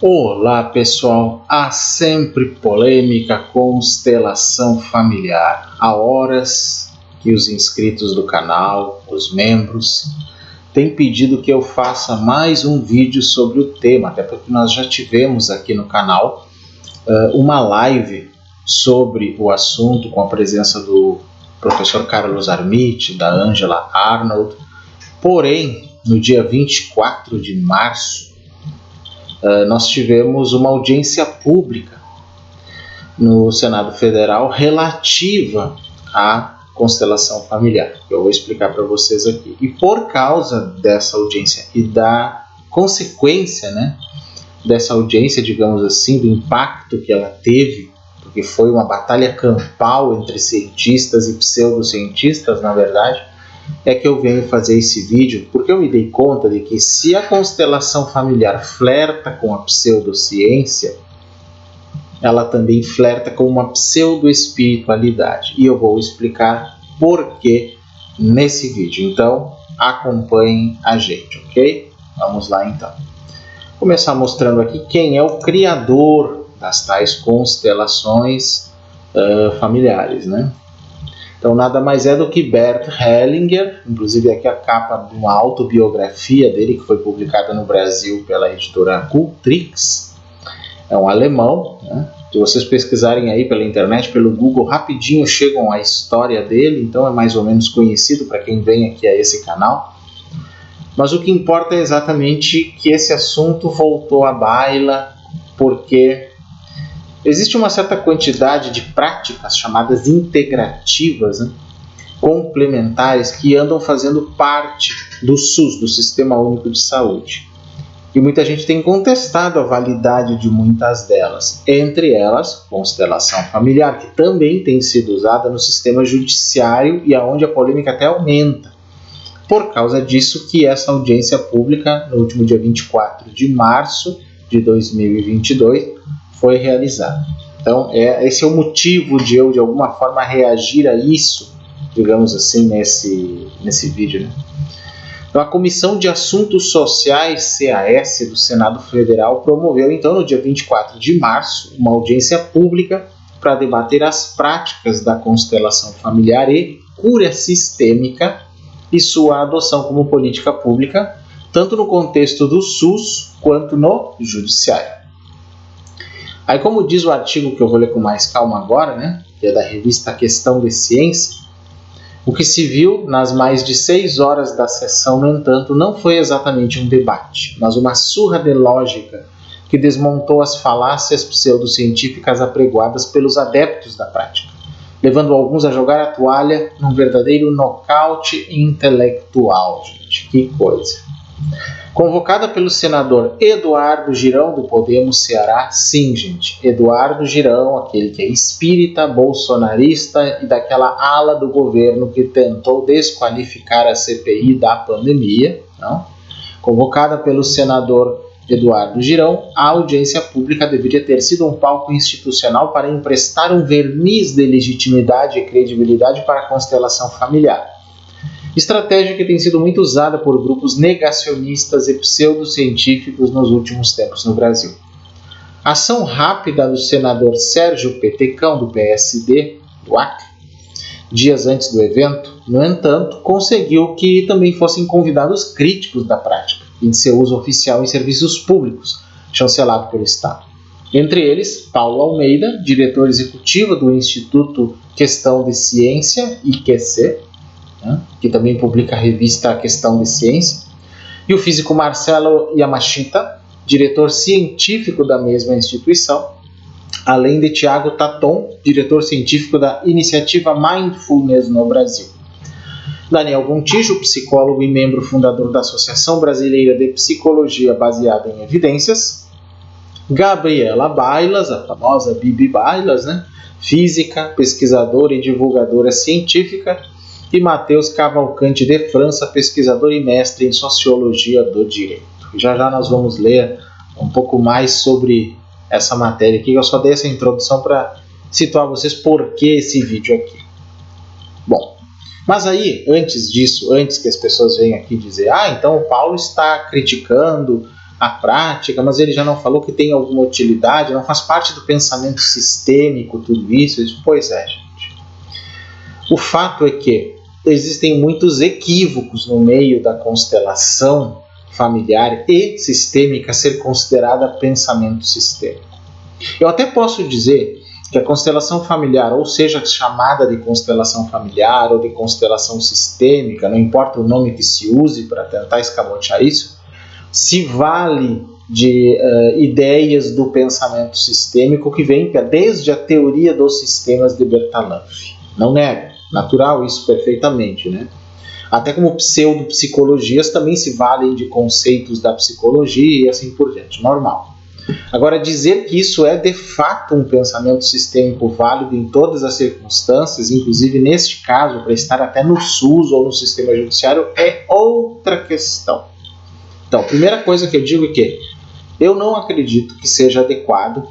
Olá pessoal, há sempre polêmica constelação familiar. Há horas que os inscritos do canal, os membros, têm pedido que eu faça mais um vídeo sobre o tema, até porque nós já tivemos aqui no canal uma live sobre o assunto com a presença do professor Carlos Armit, da Angela Arnold. Porém, no dia 24 de março, nós tivemos uma audiência pública no Senado Federal relativa à constelação familiar. Eu vou explicar para vocês aqui. E por causa dessa audiência e da consequência, dessa audiência, digamos assim, do impacto que ela teve, porque foi uma batalha campal entre cientistas e pseudocientistas, na verdade, é que eu venho fazer esse vídeo, porque eu me dei conta de que se a constelação familiar flerta com a pseudociência, ela também flerta com uma pseudoespiritualidade. E eu vou explicar por que nesse vídeo. Então, acompanhem a gente, ok? Vamos lá então. Vou começar mostrando aqui quem é o criador das tais constelações familiares, Então, nada mais é do que Bert Hellinger, inclusive aqui a capa de uma autobiografia dele, que foi publicada no Brasil pela editora Cultrix. É um alemão, Se vocês pesquisarem aí pela internet, pelo Google, rapidinho chegam à história dele, então é mais ou menos conhecido para quem vem aqui a esse canal. Mas o que importa é exatamente que esse assunto voltou à baila, porque existe uma certa quantidade de práticas chamadas integrativas, complementares, que andam fazendo parte do SUS, do Sistema Único de Saúde. E muita gente tem contestado a validade de muitas delas. Entre elas, constelação familiar, que também tem sido usada no sistema judiciário e aonde a polêmica até aumenta. Por causa disso que essa audiência pública, no último dia 24 de março de 2022, foi realizado. Então, esse é o motivo de eu, de alguma forma, reagir a isso, digamos assim, nesse vídeo. Então, a Comissão de Assuntos Sociais, CAS, do Senado Federal, promoveu, então, no dia 24 de março, uma audiência pública para debater as práticas da constelação familiar e cura sistêmica e sua adoção como política pública, tanto no contexto do SUS quanto no Judiciário. Aí, como diz o artigo que eu vou ler com mais calma agora, que é da revista Questão de Ciência, o que se viu nas mais de 6 horas da sessão, no entanto, não foi exatamente um debate, mas uma surra de lógica que desmontou as falácias pseudocientíficas apregoadas pelos adeptos da prática, levando alguns a jogar a toalha num verdadeiro nocaute intelectual, gente. Que coisa! Convocada pelo senador Eduardo Girão, do Podemos Ceará. Sim, gente, Eduardo Girão, aquele que é espírita, bolsonarista e daquela ala do governo que tentou desqualificar a CPI da pandemia. Convocada pelo senador Eduardo Girão, a audiência pública deveria ter sido um palco institucional para emprestar um verniz de legitimidade e credibilidade para a constelação familiar. Estratégia que tem sido muito usada por grupos negacionistas e pseudocientíficos nos últimos tempos no Brasil. A ação rápida do senador Sérgio Petecão, do PSD, do Acre, dias antes do evento, no entanto, conseguiu que também fossem convidados críticos da prática e de seu uso oficial em serviços públicos, chancelado pelo Estado. Entre eles, Paulo Almeida, diretor executivo do Instituto Questão de Ciência, IQC, que também publica a revista Questão de Ciência, e o físico Marcelo Yamashita, diretor científico da mesma instituição, além de Tiago Taton, diretor científico da iniciativa Mindfulness no Brasil. Daniel Gontijo, psicólogo e membro fundador da Associação Brasileira de Psicologia Baseada em Evidências. Gabriela Bailas, a famosa Bibi Bailas, física, pesquisadora e divulgadora científica. E Matheus Cavalcante de França, pesquisador e mestre em Sociologia do Direito. Já nós vamos ler um pouco mais sobre essa matéria aqui. Eu só dei essa introdução para situar vocês por que esse vídeo aqui. Bom, mas aí, antes disso, antes que as pessoas venham aqui dizer então o Paulo está criticando à prática, mas ele já não falou que tem alguma utilidade, não faz parte do pensamento sistêmico, tudo isso. Eu disse, pois é, gente. O fato é que existem muitos equívocos no meio da constelação familiar e sistêmica a ser considerada pensamento sistêmico. Eu até posso dizer que a constelação familiar, ou seja, chamada de constelação familiar ou de constelação sistêmica, não importa o nome que se use para tentar escamotear isso, se vale de ideias do pensamento sistêmico que vem desde a teoria dos sistemas de Bertalanffy. Não nego, natural isso perfeitamente, né? Até como pseudopsicologias também se valem de conceitos da psicologia e assim por diante, normal. Agora, dizer que isso é de fato um pensamento sistêmico válido em todas as circunstâncias, inclusive neste caso, para estar até no SUS ou no sistema judiciário, é outra questão. Então, a primeira coisa que eu digo é que eu não acredito que seja adequado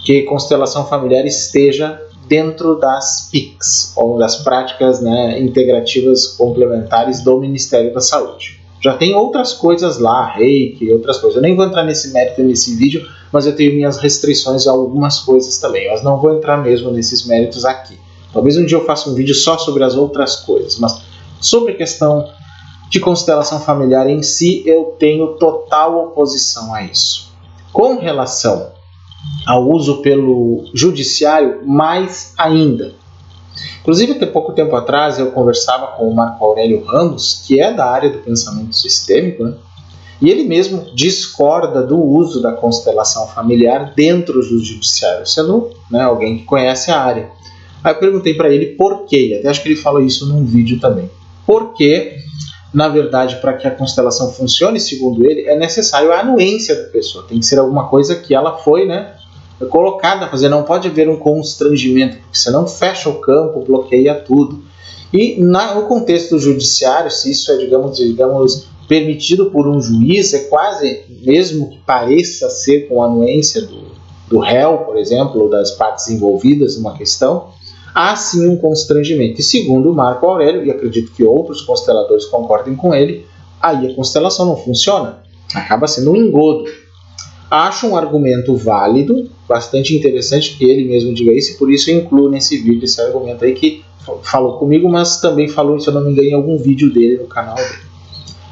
que constelação familiar esteja dentro das PICs, ou das práticas, né, integrativas complementares do Ministério da Saúde. Já tem outras coisas lá, reiki e outras coisas. Eu nem vou entrar nesse mérito nesse vídeo, mas eu tenho minhas restrições a algumas coisas também. Mas não vou entrar mesmo nesses méritos aqui. Talvez um dia eu faça um vídeo só sobre as outras coisas. Mas sobre a questão de constelação familiar em si, eu tenho total oposição a isso. Com relação ao uso pelo judiciário, mais ainda. Inclusive, até pouco tempo atrás, eu conversava com o Marco Aurélio Ramos, que é da área do pensamento sistêmico, né? E ele mesmo discorda do uso da constelação familiar dentro do judiciário, sendo, né, alguém que conhece a área. Aí eu perguntei para ele por quê, até acho que ele falou isso num vídeo também. Porque, na verdade, para que a constelação funcione, segundo ele, é necessário a anuência da pessoa. Tem que ser alguma coisa que ela foi, né, colocada a fazer, não pode haver um constrangimento, porque senão fecha o campo, bloqueia tudo. E no contexto judiciário, se isso é, digamos, permitido por um juiz, é quase, mesmo que pareça ser com a anuência do réu, por exemplo, ou das partes envolvidas numa questão, há sim um constrangimento. E segundo o Marco Aurélio, e acredito que outros consteladores concordem com ele, aí a constelação não funciona, acaba sendo um engodo. Acho um argumento válido, bastante interessante que ele mesmo diga isso, e por isso eu incluo nesse vídeo esse argumento aí que falou comigo, mas também falou, se eu não me engano, em algum vídeo dele no canal dele.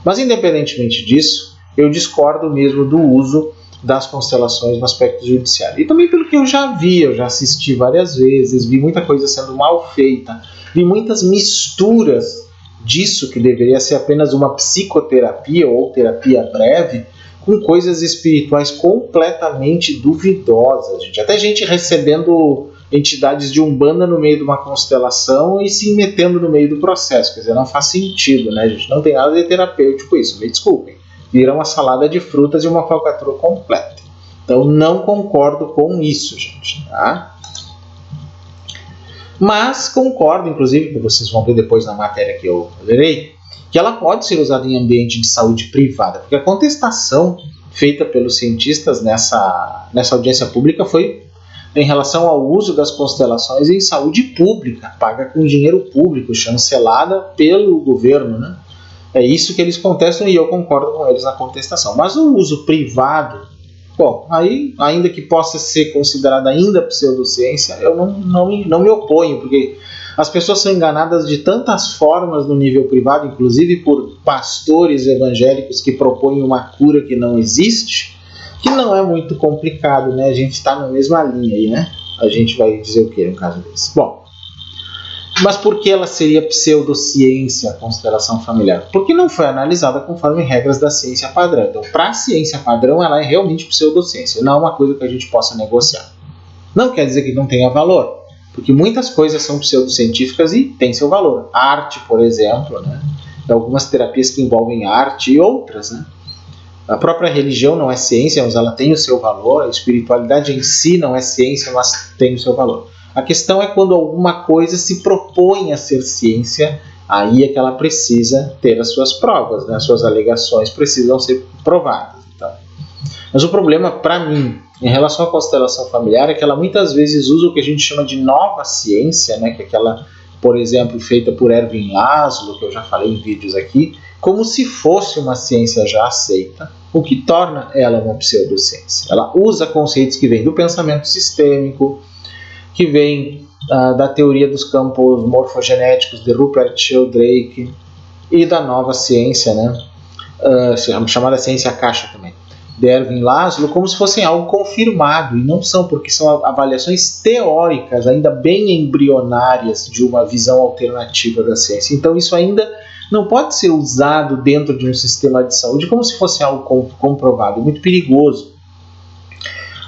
Mas independentemente disso, eu discordo mesmo do uso das constelações no aspecto judiciário. E também pelo que eu já vi, eu já assisti várias vezes, vi muita coisa sendo mal feita, vi muitas misturas disso que deveria ser apenas uma psicoterapia ou terapia breve, com coisas espirituais completamente duvidosas, gente. Até gente recebendo entidades de Umbanda no meio de uma constelação e se metendo no meio do processo. Quer dizer, não faz sentido, né, gente? Não tem nada de terapêutico isso, me desculpem. Vira uma salada de frutas e uma falcatrua completa. Então, não concordo com isso, gente, tá? Mas concordo, inclusive, que vocês vão ver depois na matéria que eu lerei, que ela pode ser usada em ambiente de saúde privada, porque a contestação feita pelos cientistas nessa audiência pública foi em relação ao uso das constelações em saúde pública, paga com dinheiro público, chancelada pelo governo, né? É isso que eles contestam e eu concordo com eles na contestação. Mas o uso privado, bom, aí, ainda que possa ser considerada ainda pseudociência, eu não me oponho, porque as pessoas são enganadas de tantas formas no nível privado, inclusive por pastores evangélicos que propõem uma cura que não existe, que não é muito complicado, né? A gente está na mesma linha aí, né? A gente vai dizer o que no caso desse? Bom, mas por que ela seria pseudociência, a constelação familiar? Porque não foi analisada conforme regras da ciência padrão. Então, para a ciência padrão, ela é realmente pseudociência, não é uma coisa que a gente possa negociar. Não quer dizer que não tenha valor, porque muitas coisas são pseudocientíficas e têm seu valor. Arte, por exemplo, né? Algumas terapias que envolvem arte e outras, né? A própria religião não é ciência, mas ela tem o seu valor. A espiritualidade em si não é ciência, mas tem o seu valor. A questão é quando alguma coisa se propõe a ser ciência, aí é que ela precisa ter as suas provas, né? As suas alegações precisam ser provadas. Então. Mas o problema, para mim, em relação à constelação familiar, é que ela muitas vezes usa o que a gente chama de nova ciência, né? Que é aquela, por exemplo, feita por Erwin Laszlo, que eu já falei em vídeos aqui, como se fosse uma ciência já aceita, o que torna ela uma pseudociência. Ela usa conceitos que vêm do pensamento sistêmico, que vêm da teoria dos campos morfogenéticos de Rupert Sheldrake e da nova ciência, né, chamada ciência caixa também, de Ervin Laszlo, como se fossem algo confirmado, e não são, porque são avaliações teóricas, ainda bem embrionárias, de uma visão alternativa da ciência. Então isso ainda não pode ser usado dentro de um sistema de saúde como se fosse algo comprovado, é muito perigoso.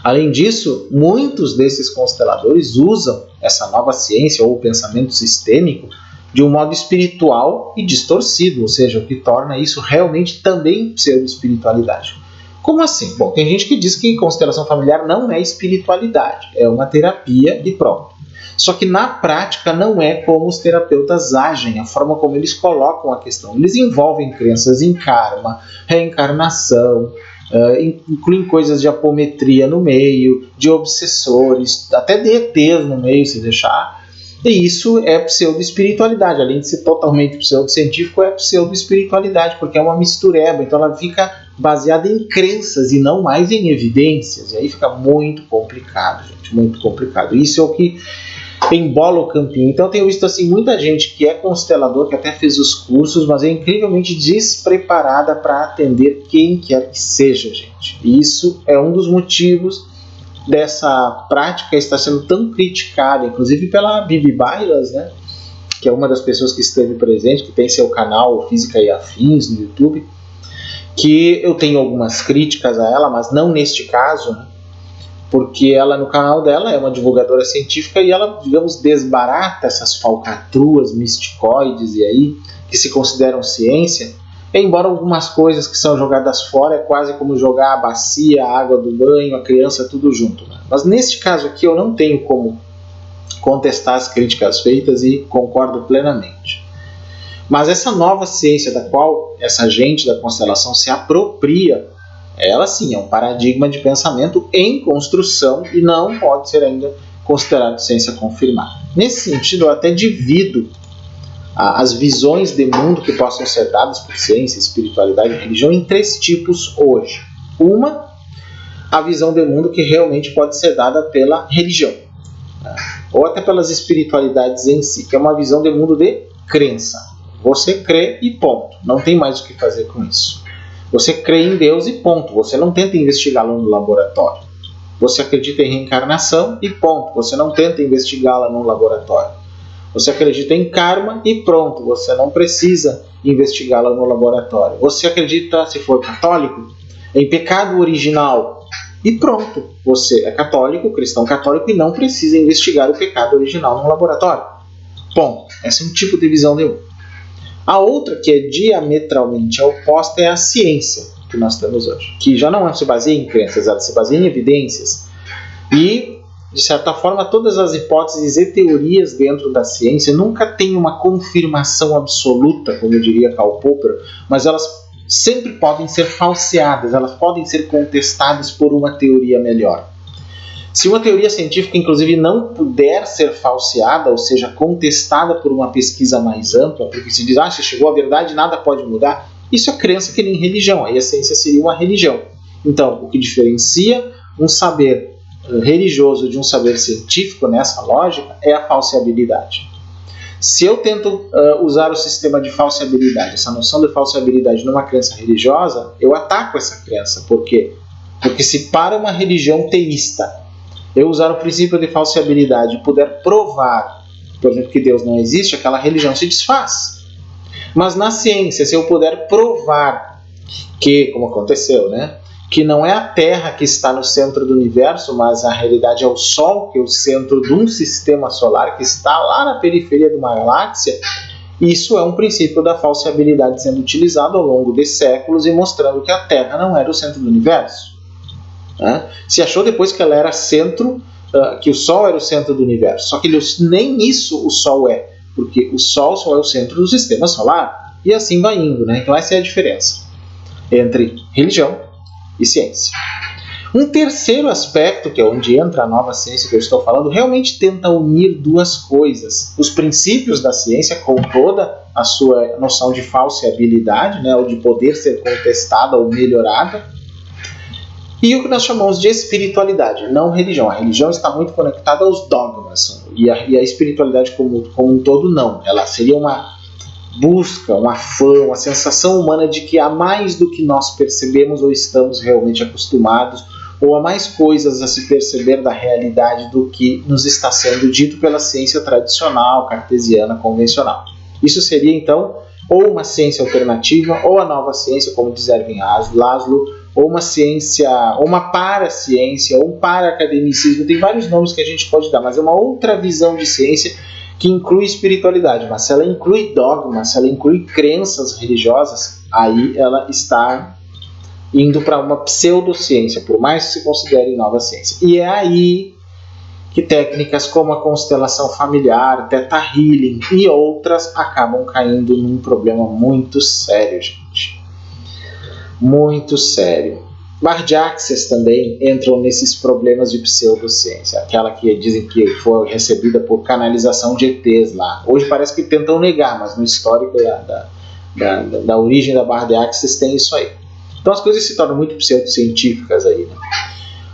Além disso, muitos desses consteladores usam essa nova ciência ou o pensamento sistêmico de um modo espiritual e distorcido, ou seja, o que torna isso realmente também pseudo-espiritualidade. Como assim? Bom, tem gente que diz que constelação familiar não é espiritualidade, é uma terapia e pronto. Só que na prática não é como os terapeutas agem, a forma como eles colocam a questão. Eles envolvem crenças em karma, reencarnação, incluem coisas de apometria no meio, de obsessores, até de ETs no meio, se deixar. E isso é pseudo-espiritualidade, além de ser totalmente pseudocientífico, é pseudo-espiritualidade, porque é uma mistureba, então ela fica baseada em crenças e não mais em evidências, e aí fica muito complicado, gente, muito complicado. Isso é o que embola o campinho. Então eu tenho visto assim, muita gente que é constelador, que até fez os cursos, mas é incrivelmente despreparada para atender quem quer que seja, gente. E isso é um dos motivos dessa prática estar sendo tão criticada, inclusive pela Bibi Bailas, né, que é uma das pessoas que esteve presente, que tem seu canal Física e Afins no YouTube, que eu tenho algumas críticas a ela, mas não neste caso, né, porque ela, no canal dela, é uma divulgadora científica e ela, digamos, desbarata essas falcatruas misticoides e aí, que se consideram ciência, embora algumas coisas que são jogadas fora é quase como jogar a bacia, a água do banho, a criança, tudo junto, né? Mas neste caso aqui eu não tenho como contestar as críticas feitas e concordo plenamente. Mas essa nova ciência da qual essa gente da constelação se apropria, ela sim é um paradigma de pensamento em construção e não pode ser ainda considerado ciência confirmada. Nesse sentido, eu até divido as visões de mundo que possam ser dadas por ciência, espiritualidade e religião em 3 tipos hoje. Uma, a visão de mundo que realmente pode ser dada pela religião, ou até pelas espiritualidades em si, que é uma visão de mundo de crença. Você crê e ponto, não tem mais o que fazer com isso. Você crê em Deus e ponto, você não tenta investigá-lo no laboratório. Você acredita em reencarnação e ponto, você não tenta investigá-la no laboratório. Você acredita em karma e pronto, você não precisa investigá-la no laboratório. Você acredita, se for católico, em pecado original e pronto, você é católico, cristão católico e não precisa investigar o pecado original no laboratório. Bom, esse é um tipo de visão de mundo. A outra, que é diametralmente oposta, é a ciência que nós temos hoje, que já não se baseia em crenças, ela se baseia em evidências. E, de certa forma, todas as hipóteses e teorias dentro da ciência nunca têm uma confirmação absoluta, como diria Karl Popper, mas elas sempre podem ser falseadas, elas podem ser contestadas por uma teoria melhor. Se uma teoria científica, inclusive, não puder ser falseada, ou seja, contestada por uma pesquisa mais ampla, porque se diz, se chegou à verdade, nada pode mudar, isso é crença que nem religião, aí a ciência seria uma religião. Então, o que diferencia um saber religioso de um saber científico, nessa lógica, é a falseabilidade. Se eu tento usar o sistema de falseabilidade, essa noção de falseabilidade numa crença religiosa, eu ataco essa crença. Por quê? Porque se para uma religião teísta eu usar o princípio de falseabilidade e puder provar, por exemplo, que Deus não existe, aquela religião se desfaz. Mas na ciência, se eu puder provar que, como aconteceu, né, que não é a Terra que está no centro do universo, mas a realidade é o Sol, que é o centro de um sistema solar que está lá na periferia de uma galáxia, isso é um princípio da falseabilidade sendo utilizado ao longo de séculos e mostrando que a Terra não era o centro do universo. Se achou depois que ela era centro, que o Sol era o centro do universo. Só que nem isso o Sol é, porque o Sol só é o centro do sistema solar. E assim vai indo, né? Então essa é a diferença entre religião e ciência. Um terceiro aspecto, que é onde entra a nova ciência que eu estou falando, realmente tenta unir duas coisas. Os princípios da ciência, com toda a sua noção de falseabilidade, né, ou de poder ser contestada ou melhorada, e o que nós chamamos de espiritualidade, não religião. A religião está muito conectada aos dogmas, e a espiritualidade como um todo não. Ela seria uma busca, um afã, uma sensação humana de que há mais do que nós percebemos ou estamos realmente acostumados, ou há mais coisas a se perceber da realidade do que nos está sendo dito pela ciência tradicional, cartesiana, convencional. Isso seria, então, ou uma ciência alternativa, ou a nova ciência, como diz Erwin Laszlo, ou uma ciência, ou uma paraciência, ou um para-academicismo. Tem vários nomes que a gente pode dar, mas é uma outra visão de ciência que inclui espiritualidade. Mas se ela inclui dogmas, se ela inclui crenças religiosas, aí ela está indo para uma pseudociência, por mais que se considere nova ciência. E é aí que técnicas como a constelação familiar, Theta Healing e outras acabam caindo num problema muito sério, gente. Muito sério. Bardiaxes também entram nesses problemas de pseudociência, aquela que dizem que foi recebida por canalização de ETs lá. Hoje parece que tentam negar, mas no histórico da origem da Bardiaxes tem isso aí. Então as coisas se tornam muito pseudocientíficas aí, né?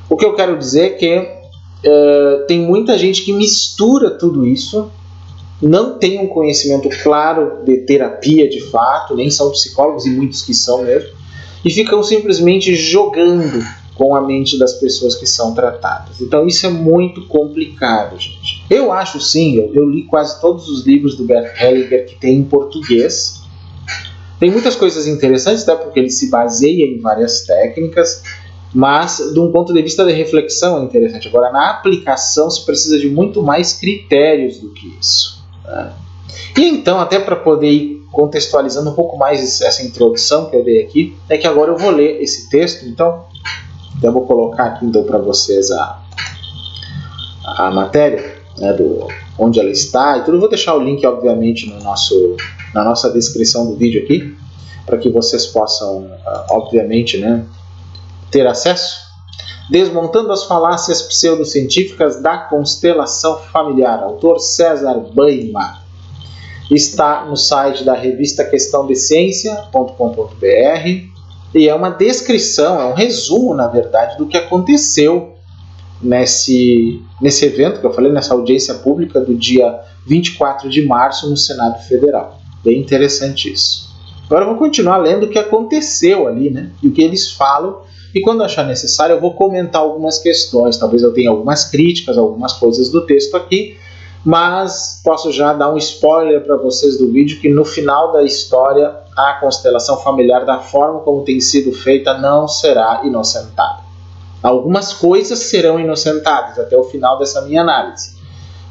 O que eu quero dizer é que tem muita gente que mistura tudo isso, não tem um conhecimento claro de terapia de fato, nem são psicólogos, e muitos que são mesmo, e ficam simplesmente jogando com a mente das pessoas que são tratadas. Então isso é muito complicado, gente. Eu acho sim, eu li quase todos os livros do Bert Hellinger que tem em português. Tem muitas coisas interessantes, tá? Porque ele se baseia em várias técnicas, mas de um ponto de vista de reflexão é interessante. Agora, na aplicação se precisa de muito mais critérios do que isso, né? E então, até para poder ir contextualizando um pouco mais essa introdução que eu dei aqui, é que agora eu vou ler esse texto. Então eu vou colocar aqui então para vocês a matéria, né, onde ela está e tudo. Eu vou deixar o link, obviamente, na nossa descrição do vídeo aqui, para que vocês possam, obviamente, né, ter acesso. Desmontando as falácias pseudocientíficas da constelação familiar, autor César Baima. Está no site da revista questãodeciência.com.br e é uma descrição, é um resumo, na verdade, do que aconteceu nesse evento que eu falei, nessa audiência pública do dia 24 de março no Senado Federal. Bem interessante isso. Agora eu vou continuar lendo o que aconteceu ali, né? E o que eles falam, e quando achar necessário eu vou comentar algumas questões, talvez eu tenha algumas críticas, algumas coisas do texto aqui, mas posso já dar um spoiler para vocês do vídeo, que no final da história a constelação familiar, da forma como tem sido feita, não será inocentada. Algumas coisas serão inocentadas até o final dessa minha análise,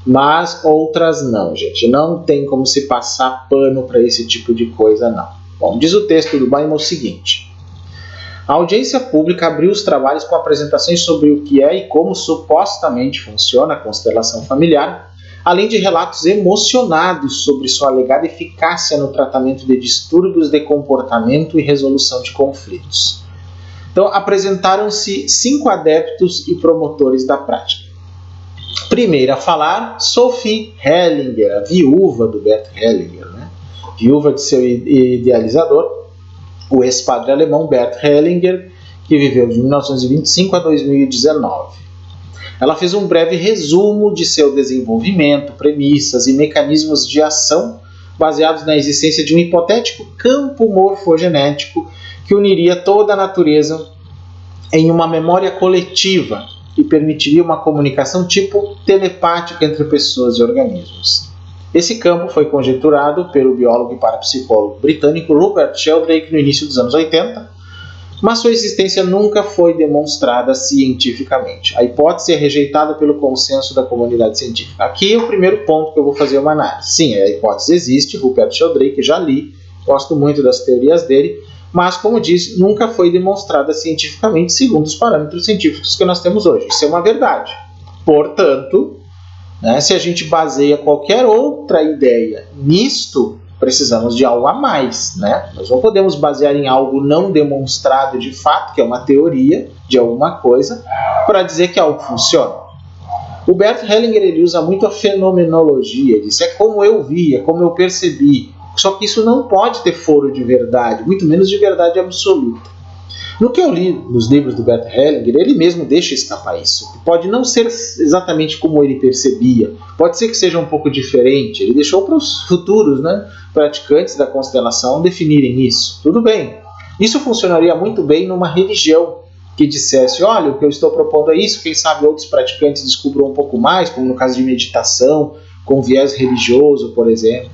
mas outras não, gente. Não tem como se passar pano para esse tipo de coisa, não. Bom, diz o texto do Baima o seguinte: a audiência pública abriu os trabalhos com apresentações sobre o que é e como supostamente funciona a constelação familiar, além de relatos emocionados sobre sua alegada eficácia no tratamento de distúrbios de comportamento e resolução de conflitos. Então, apresentaram-se 5 adeptos e promotores da prática. Primeira a falar, Sophie Hellinger, a viúva do Bert Hellinger, né? Viúva de seu idealizador, o ex-padre alemão Bert Hellinger, que viveu de 1925 a 2019. Ela fez um breve resumo de seu desenvolvimento, premissas e mecanismos de ação baseados na existência de um hipotético campo morfogenético que uniria toda a natureza em uma memória coletiva e permitiria uma comunicação tipo telepática entre pessoas e organismos. Esse campo foi conjecturado pelo biólogo e parapsicólogo britânico Rupert Sheldrake no início dos anos 80, mas sua existência nunca foi demonstrada cientificamente. A hipótese é rejeitada pelo consenso da comunidade científica. Aqui é o primeiro ponto que eu vou fazer uma análise. Sim, a hipótese existe, Rupert Sheldrake, já li, gosto muito das teorias dele, mas, como disse, nunca foi demonstrada cientificamente segundo os parâmetros científicos que nós temos hoje. Isso é uma verdade. Portanto, né, se a gente baseia qualquer outra ideia nisto, precisamos de algo a mais, né? Nós não podemos basear em algo não demonstrado de fato, que é uma teoria de alguma coisa, para dizer que algo funciona. O Bert Hellinger ele usa muito a fenomenologia, ele diz, é como eu vi, é como eu percebi, só que isso não pode ter foro de verdade, muito menos de verdade absoluta. No que eu li nos livros do Bert Hellinger, ele mesmo deixa escapar isso. Pode não ser exatamente como ele percebia, pode ser que seja um pouco diferente. Ele deixou para os futuros, né, praticantes da constelação definirem isso. Tudo bem. Isso funcionaria muito bem numa religião que dissesse, olha, o que eu estou propondo é isso, quem sabe outros praticantes descubram um pouco mais, como no caso de meditação, com viés religioso, por exemplo.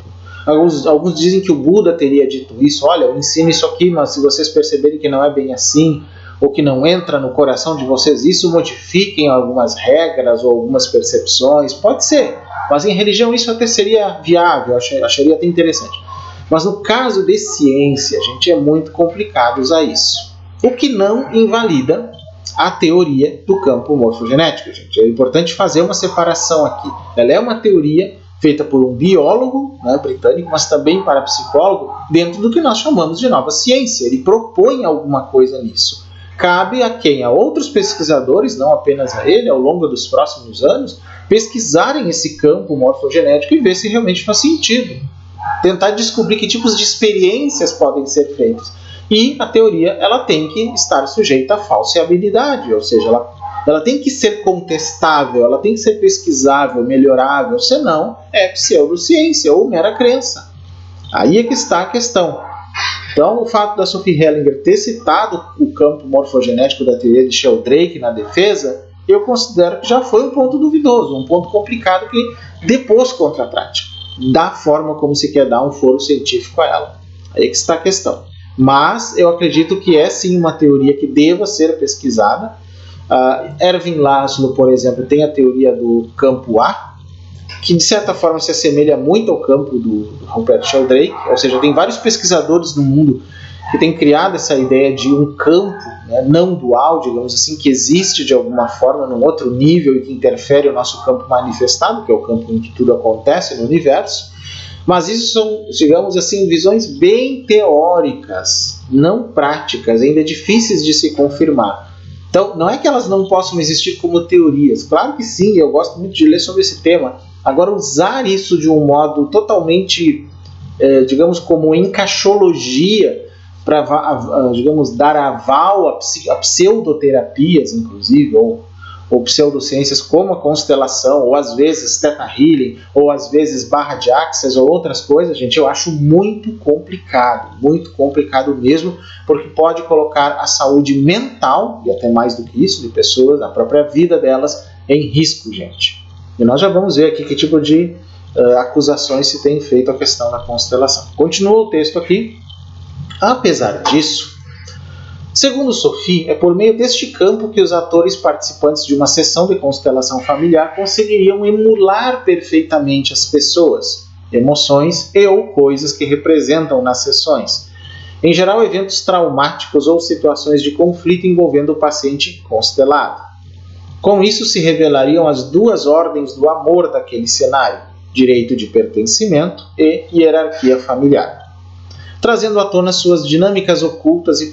Alguns dizem que o Buda teria dito isso, olha, eu ensino isso aqui, mas se vocês perceberem que não é bem assim, ou que não entra no coração de vocês, isso modifiquem algumas regras ou algumas percepções, pode ser, mas em religião isso até seria viável, acharia até interessante. Mas no caso de ciência, gente, é muito complicado usar isso. O que não invalida a teoria do campo morfogenético, gente. É importante fazer uma separação aqui. Ela é uma teoria feita por um biólogo, né, britânico, mas também parapsicólogo, dentro do que nós chamamos de nova ciência. Ele propõe alguma coisa nisso. Cabe a quem? A outros pesquisadores, não apenas a ele, ao longo dos próximos anos, pesquisarem esse campo morfogenético e ver se realmente faz sentido. Tentar descobrir que tipos de experiências podem ser feitas. E a teoria ela tem que estar sujeita à falseabilidade, ou seja, ela tem que ser contestável, ela tem que ser pesquisável, melhorável, senão é pseudociência ou mera crença. Aí é que está a questão. Então, o fato da Sophie Hellinger ter citado o campo morfogenético da teoria de Sheldrake na defesa, eu considero que já foi um ponto duvidoso, um ponto complicado que depôs contra a prática, da forma como se quer dar um foro científico a ela. Aí é que está a questão. Mas eu acredito que é sim uma teoria que deva ser pesquisada. Erwin Laszlo, por exemplo, tem a teoria do campo A, que de certa forma se assemelha muito ao campo do Rupert Sheldrake, ou seja, tem vários pesquisadores no mundo que têm criado essa ideia de um campo, né, não dual, digamos assim, que existe de alguma forma num outro nível e que interfere o nosso campo manifestado, que é o campo em que tudo acontece no universo. Mas isso são, digamos assim, visões bem teóricas, não práticas, ainda difíceis de se confirmar. Então, não é que elas não possam existir como teorias. Claro que sim, eu gosto muito de ler sobre esse tema. Agora, usar isso de um modo totalmente, digamos, como encaixologia, para, digamos, dar aval a pseudoterapias, inclusive, ou pseudociências como a constelação, ou às vezes Theta Healing, ou às vezes barra de Access, ou outras coisas, gente, eu acho muito complicado mesmo, porque pode colocar a saúde mental, e até mais do que isso, de pessoas, a própria vida delas, em risco, gente. E nós já vamos ver aqui que tipo de acusações se tem feito a questão da constelação. Continua o texto aqui. Apesar disso, segundo Sophie, é por meio deste campo que os atores participantes de uma sessão de constelação familiar conseguiriam emular perfeitamente as pessoas, emoções e ou coisas que representam nas sessões. Em geral, eventos traumáticos ou situações de conflito envolvendo o paciente constelado. Com isso se revelariam as duas ordens do amor daquele cenário, direito de pertencimento e hierarquia familiar, trazendo à tona suas dinâmicas ocultas e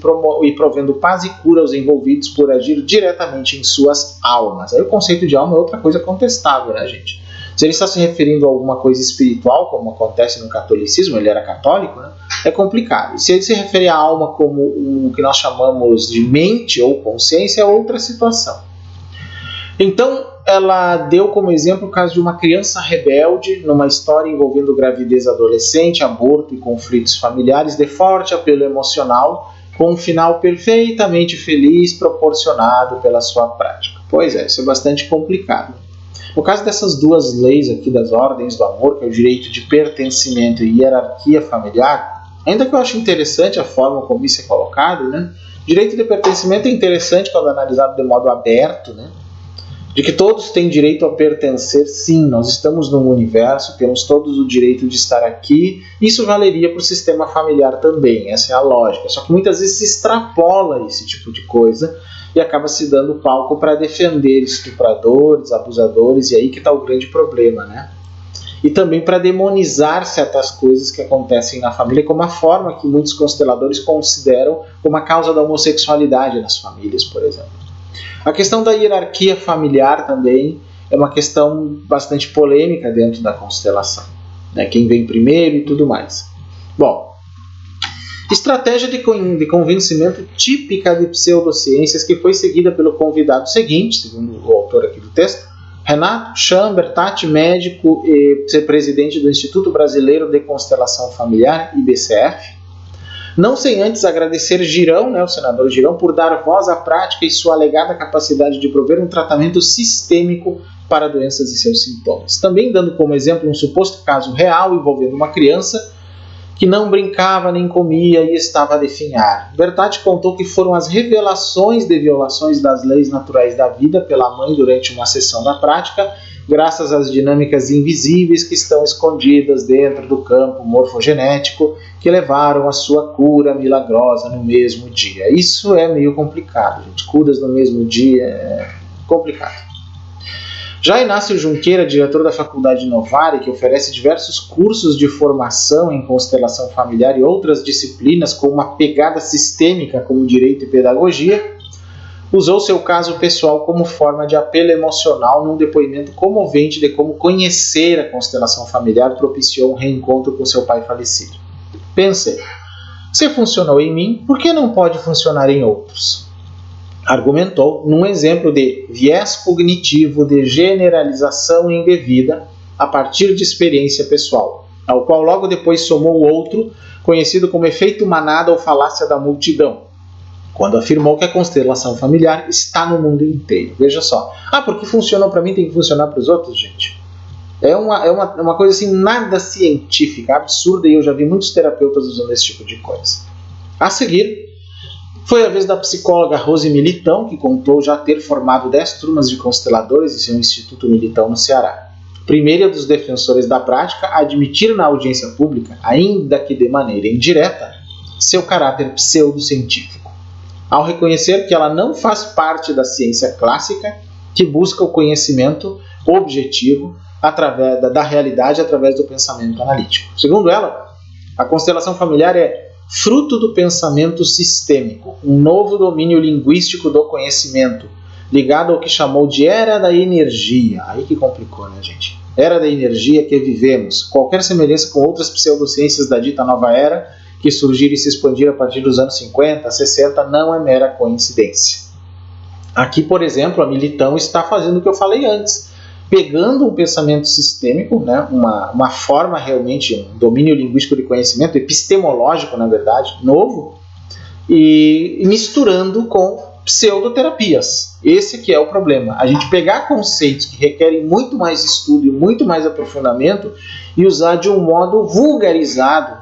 provendo paz e cura aos envolvidos por agir diretamente em suas almas. Aí o conceito de alma é outra coisa contestável, né, gente? Se ele está se referindo a alguma coisa espiritual, como acontece no catolicismo, ele era católico, né? É complicado. Se ele se refere à alma como o que nós chamamos de mente ou consciência, é outra situação. Então, ela deu como exemplo o caso de uma criança rebelde numa história envolvendo gravidez adolescente, aborto e conflitos familiares de forte apelo emocional, com um final perfeitamente feliz proporcionado pela sua prática. Pois é, isso é bastante complicado. No caso dessas duas leis aqui das ordens do amor, que é o direito de pertencimento e hierarquia familiar, ainda que eu acho interessante a forma como isso é colocado, né? Direito de pertencimento é interessante quando analisado de modo aberto, né? De que todos têm direito a pertencer, sim, nós estamos num universo, temos todos o direito de estar aqui, isso valeria para o sistema familiar também, essa é a lógica, só que muitas vezes se extrapola esse tipo de coisa e acaba se dando palco para defender estupradores, abusadores, e aí que está o grande problema, né? E também para demonizar certas coisas que acontecem na família, como a forma que muitos consteladores consideram como a causa da homossexualidade nas famílias, por exemplo. A questão da hierarquia familiar também é uma questão bastante polêmica dentro da constelação, né? Quem vem primeiro e tudo mais. Bom, Estratégia de convencimento típica de pseudociências que foi seguida pelo convidado seguinte, segundo o autor aqui do texto, Renato Chambertat, médico e presidente do Instituto Brasileiro de Constelação Familiar, IBCF. Não sem antes agradecer Girão, o senador Girão, por dar voz à prática e sua alegada capacidade de prover um tratamento sistêmico para doenças e seus sintomas. Também dando como exemplo um suposto caso real envolvendo uma criança que não brincava nem comia e estava a definhar. Bertatti contou que foram as revelações de violações das leis naturais da vida pela mãe durante uma sessão da prática, graças às dinâmicas invisíveis que estão escondidas dentro do campo morfogenético, que levaram à sua cura milagrosa no mesmo dia. Isso é meio complicado, gente. Curas no mesmo dia é complicado. Já Inácio Junqueira, diretor da Faculdade Novare, que oferece diversos cursos de formação em constelação familiar e outras disciplinas com uma pegada sistêmica como direito e pedagogia, usou seu caso pessoal como forma de apelo emocional num depoimento comovente de como conhecer a constelação familiar propiciou um reencontro com seu pai falecido. Pensei, se funcionou em mim, por que não pode funcionar em outros? Argumentou num exemplo de viés cognitivo de generalização indevida a partir de experiência pessoal, ao qual logo depois somou outro, conhecido como efeito manada ou falácia da multidão, quando afirmou que a constelação familiar está no mundo inteiro. Veja só. Porque funcionou para mim, tem que funcionar para os outros, gente. É uma coisa assim, nada científica, absurda, e eu já vi muitos terapeutas usando esse tipo de coisa. A seguir, foi a vez da psicóloga Rose Militão, que contou já ter formado 10 turmas de consteladores em seu Instituto Militão no Ceará. Primeira dos defensores da prática a admitir na audiência pública, ainda que de maneira indireta, seu caráter pseudocientífico, ao reconhecer que ela não faz parte da ciência clássica que busca o conhecimento objetivo através da realidade através do pensamento analítico. Segundo ela, a constelação familiar é fruto do pensamento sistêmico, um novo domínio linguístico do conhecimento, ligado ao que chamou de era da energia. Aí que complicou, né, gente? Era da energia que vivemos. Qualquer semelhança com outras pseudociências da dita nova era, que surgiram e se expandiram a partir dos anos 50, 60, não é mera coincidência. Aqui, por exemplo, a Militão está fazendo o que eu falei antes, pegando um pensamento sistêmico, uma forma realmente, um domínio linguístico de conhecimento, epistemológico, na verdade, novo, e misturando com pseudoterapias. Esse que é o problema. A gente pegar conceitos que requerem muito mais estudo e muito mais aprofundamento e usar de um modo vulgarizado,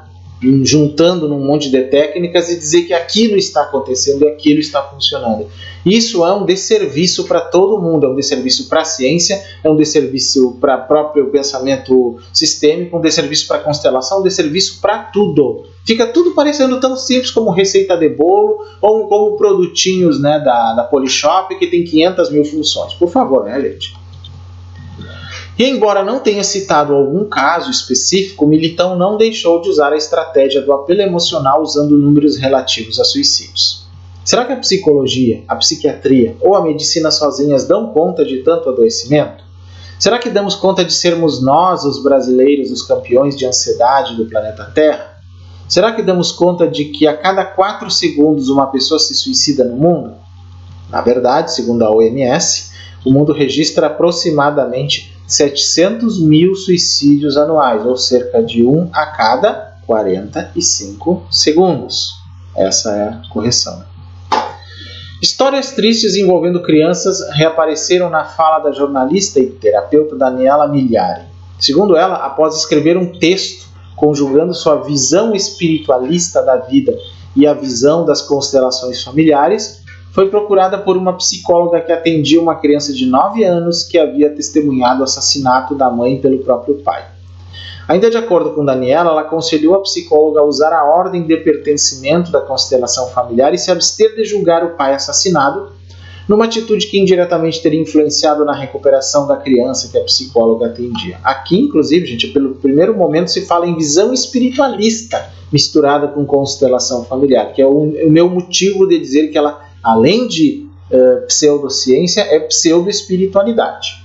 juntando num monte de técnicas e dizer que aquilo está acontecendo e aquilo está funcionando. Isso é um desserviço para todo mundo, é um desserviço para a ciência, é um desserviço para o próprio pensamento sistêmico, um desserviço para a constelação, um desserviço para tudo. Fica tudo parecendo tão simples como receita de bolo ou como produtinhos da Polishop que tem 500 mil funções. Por favor, gente? E embora não tenha citado algum caso específico, Militão não deixou de usar a estratégia do apelo emocional usando números relativos a suicídios. Será que a psicologia, a psiquiatria ou a medicina sozinhas dão conta de tanto adoecimento? Será que damos conta de sermos nós, os brasileiros, os campeões de ansiedade do planeta Terra? Será que damos conta de que a cada 4 segundos uma pessoa se suicida no mundo? Na verdade, segundo a OMS, o mundo registra aproximadamente 700 mil suicídios anuais, ou cerca de 1 a cada 45 segundos. Essa é a correção. Histórias tristes envolvendo crianças reapareceram na fala da jornalista e terapeuta Daniela Migliari. Segundo ela, após escrever um texto conjugando sua visão espiritualista da vida e a visão das constelações familiares, foi procurada por uma psicóloga que atendia uma criança de 9 anos que havia testemunhado o assassinato da mãe pelo próprio pai. Ainda de acordo com Daniela, ela aconselhou a psicóloga a usar a ordem de pertencimento da constelação familiar e se abster de julgar o pai assassinado, numa atitude que indiretamente teria influenciado na recuperação da criança que a psicóloga atendia. Aqui, inclusive, gente, pelo primeiro momento se fala em visão espiritualista misturada com constelação familiar, que é o meu motivo de dizer que ela, além de pseudociência, é pseudoespiritualidade.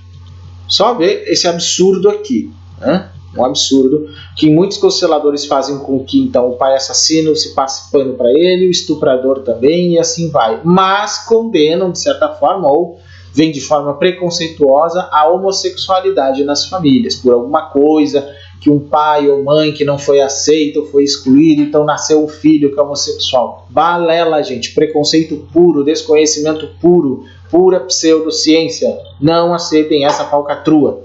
Só ver esse absurdo aqui, né? Um absurdo, que muitos consteladores fazem com que então o pai assassino se passe pano para ele, o estuprador também, e assim vai. Mas condenam, de certa forma, ou vem de forma preconceituosa, a homossexualidade nas famílias, por alguma coisa que um pai ou mãe que não foi aceito ou foi excluído, então nasceu um filho que é homossexual. Balela, gente, preconceito puro, desconhecimento puro, pura pseudociência. Não aceitem essa falcatrua.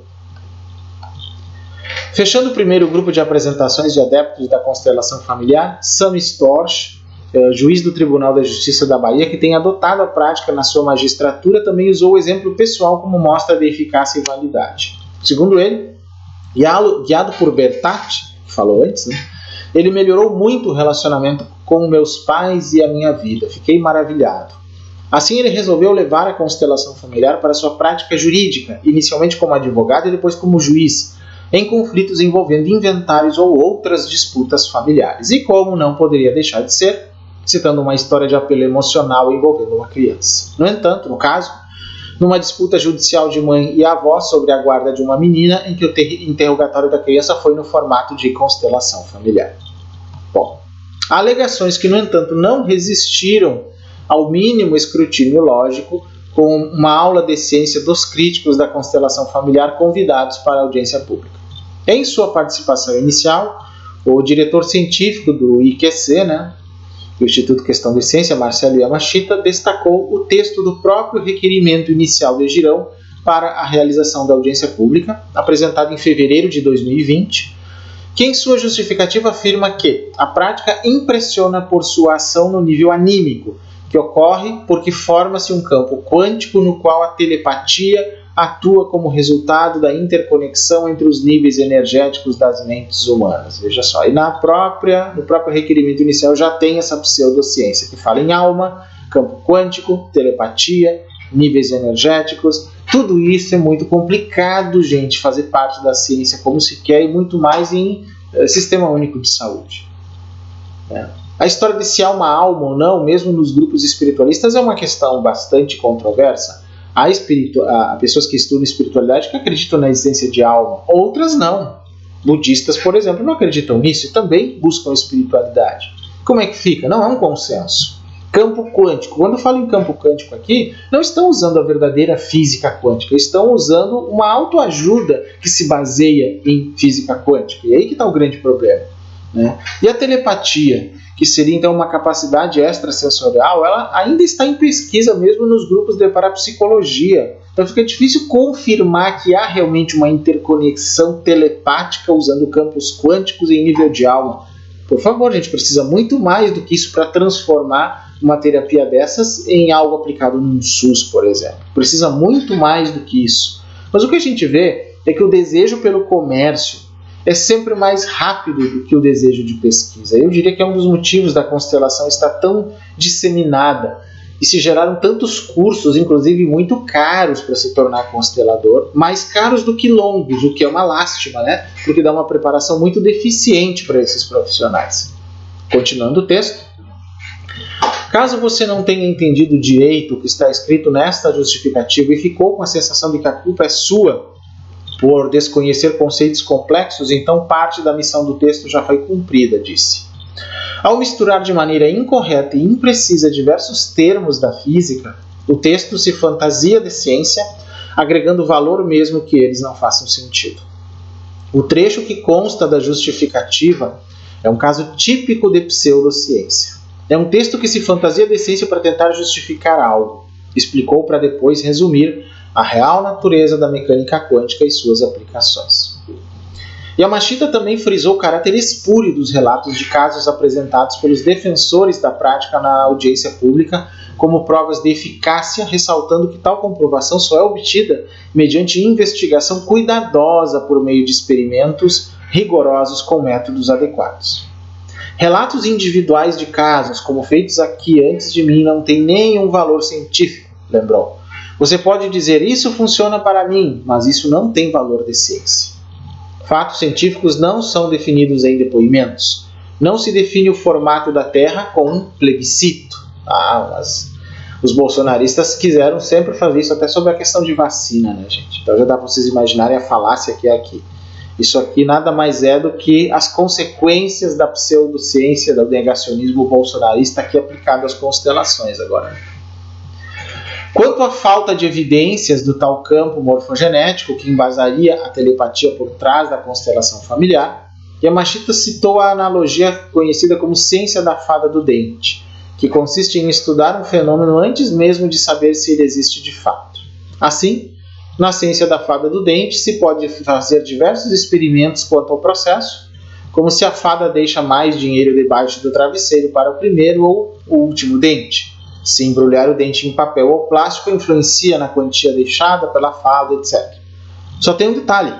Fechando o primeiro grupo de apresentações de adeptos da constelação familiar, Sam Storch, juiz do Tribunal da Justiça da Bahia, que tem adotado a prática na sua magistratura, também usou o exemplo pessoal como mostra de eficácia e validade. Segundo ele, guiado por Bertatti, que falou antes, né, ele melhorou muito o relacionamento com meus pais e a minha vida. Fiquei maravilhado. Assim, ele resolveu levar a constelação familiar para sua prática jurídica, inicialmente como advogado e depois como juiz, em conflitos envolvendo inventários ou outras disputas familiares. E como não poderia deixar de ser, citando uma história de apelo emocional envolvendo uma criança. No entanto, no caso, numa disputa judicial de mãe e avó sobre a guarda de uma menina, em que o interrogatório da criança foi no formato de constelação familiar. Bom, há alegações que, no entanto, não resistiram ao mínimo escrutínio lógico, com uma aula de ciência dos críticos da constelação familiar convidados para a audiência pública. Em sua participação inicial, o diretor científico do IQC, do Instituto Questão de Ciência, Marcelo Yamashita, destacou o texto do próprio requerimento inicial de Girão para a realização da audiência pública, apresentado em fevereiro de 2020, que em sua justificativa afirma que a prática impressiona por sua ação no nível anímico, que ocorre porque forma-se um campo quântico no qual a telepatia atua como resultado da interconexão entre os níveis energéticos das mentes humanas. Veja só, e no próprio requerimento inicial já tem essa pseudociência que fala em alma, campo quântico, telepatia, níveis energéticos. Tudo isso é muito complicado, gente, fazer parte da ciência como se quer, e muito mais em Sistema Único de Saúde. A história de se há uma alma ou não, mesmo nos grupos espiritualistas, é uma questão bastante controversa. Há pessoas que estudam espiritualidade que acreditam na existência de alma, outras não. Budistas, por exemplo, não acreditam nisso e também buscam espiritualidade. Como é que fica? Não é um consenso. Campo quântico. Quando eu falo em campo quântico aqui, não estão usando a verdadeira física quântica, estão usando uma autoajuda que se baseia em física quântica. E aí que está o grande problema. E a telepatia, que seria então uma capacidade extrasensorial, ela ainda está em pesquisa mesmo nos grupos de parapsicologia. Então fica difícil confirmar que há realmente uma interconexão telepática usando campos quânticos em nível de alma. Por favor, a gente precisa muito mais do que isso para transformar uma terapia dessas em algo aplicado num SUS, por exemplo. Precisa muito mais do que isso. Mas o que a gente vê é que o desejo pelo comércio é sempre mais rápido do que o desejo de pesquisa. Eu diria que é um dos motivos da constelação estar tão disseminada e se geraram tantos cursos, inclusive muito caros para se tornar constelador, mais caros do que longos, o que é uma lástima, porque dá uma preparação muito deficiente para esses profissionais. Continuando o texto. Caso você não tenha entendido direito o que está escrito nesta justificativa e ficou com a sensação de que a culpa é sua por desconhecer conceitos complexos, então parte da missão do texto já foi cumprida, disse. Ao misturar de maneira incorreta e imprecisa diversos termos da física, o texto se fantasia de ciência, agregando valor mesmo que eles não façam sentido. O trecho que consta da justificativa é um caso típico de pseudociência. É um texto que se fantasia de ciência para tentar justificar algo, explicou para depois resumir a real natureza da mecânica quântica e suas aplicações. Yamashita também frisou o caráter espúrio dos relatos de casos apresentados pelos defensores da prática na audiência pública como provas de eficácia, ressaltando que tal comprovação só é obtida mediante investigação cuidadosa por meio de experimentos rigorosos com métodos adequados. Relatos individuais de casos, como feitos aqui antes de mim, não têm nenhum valor científico, lembrou. Você pode dizer, isso funciona para mim, mas isso não tem valor de ciência. Fatos científicos não são definidos em depoimentos. Não se define o formato da Terra com um plebiscito. Mas os bolsonaristas quiseram sempre fazer isso, até sobre a questão de vacina, gente? Então já dá para vocês imaginarem a falácia que é aqui. Isso aqui nada mais é do que as consequências da pseudociência, do negacionismo bolsonarista aqui aplicado às constelações agora. Quanto à falta de evidências do tal campo morfogenético que embasaria a telepatia por trás da constelação familiar, Yamashita citou a analogia conhecida como ciência da fada do dente, que consiste em estudar um fenômeno antes mesmo de saber se ele existe de fato. Assim, na ciência da fada do dente se pode fazer diversos experimentos quanto ao processo, como se a fada deixa mais dinheiro debaixo do travesseiro para o primeiro ou o último dente. Se embrulhar o dente em papel ou plástico influencia na quantia deixada pela fada, etc. Só tem um detalhe: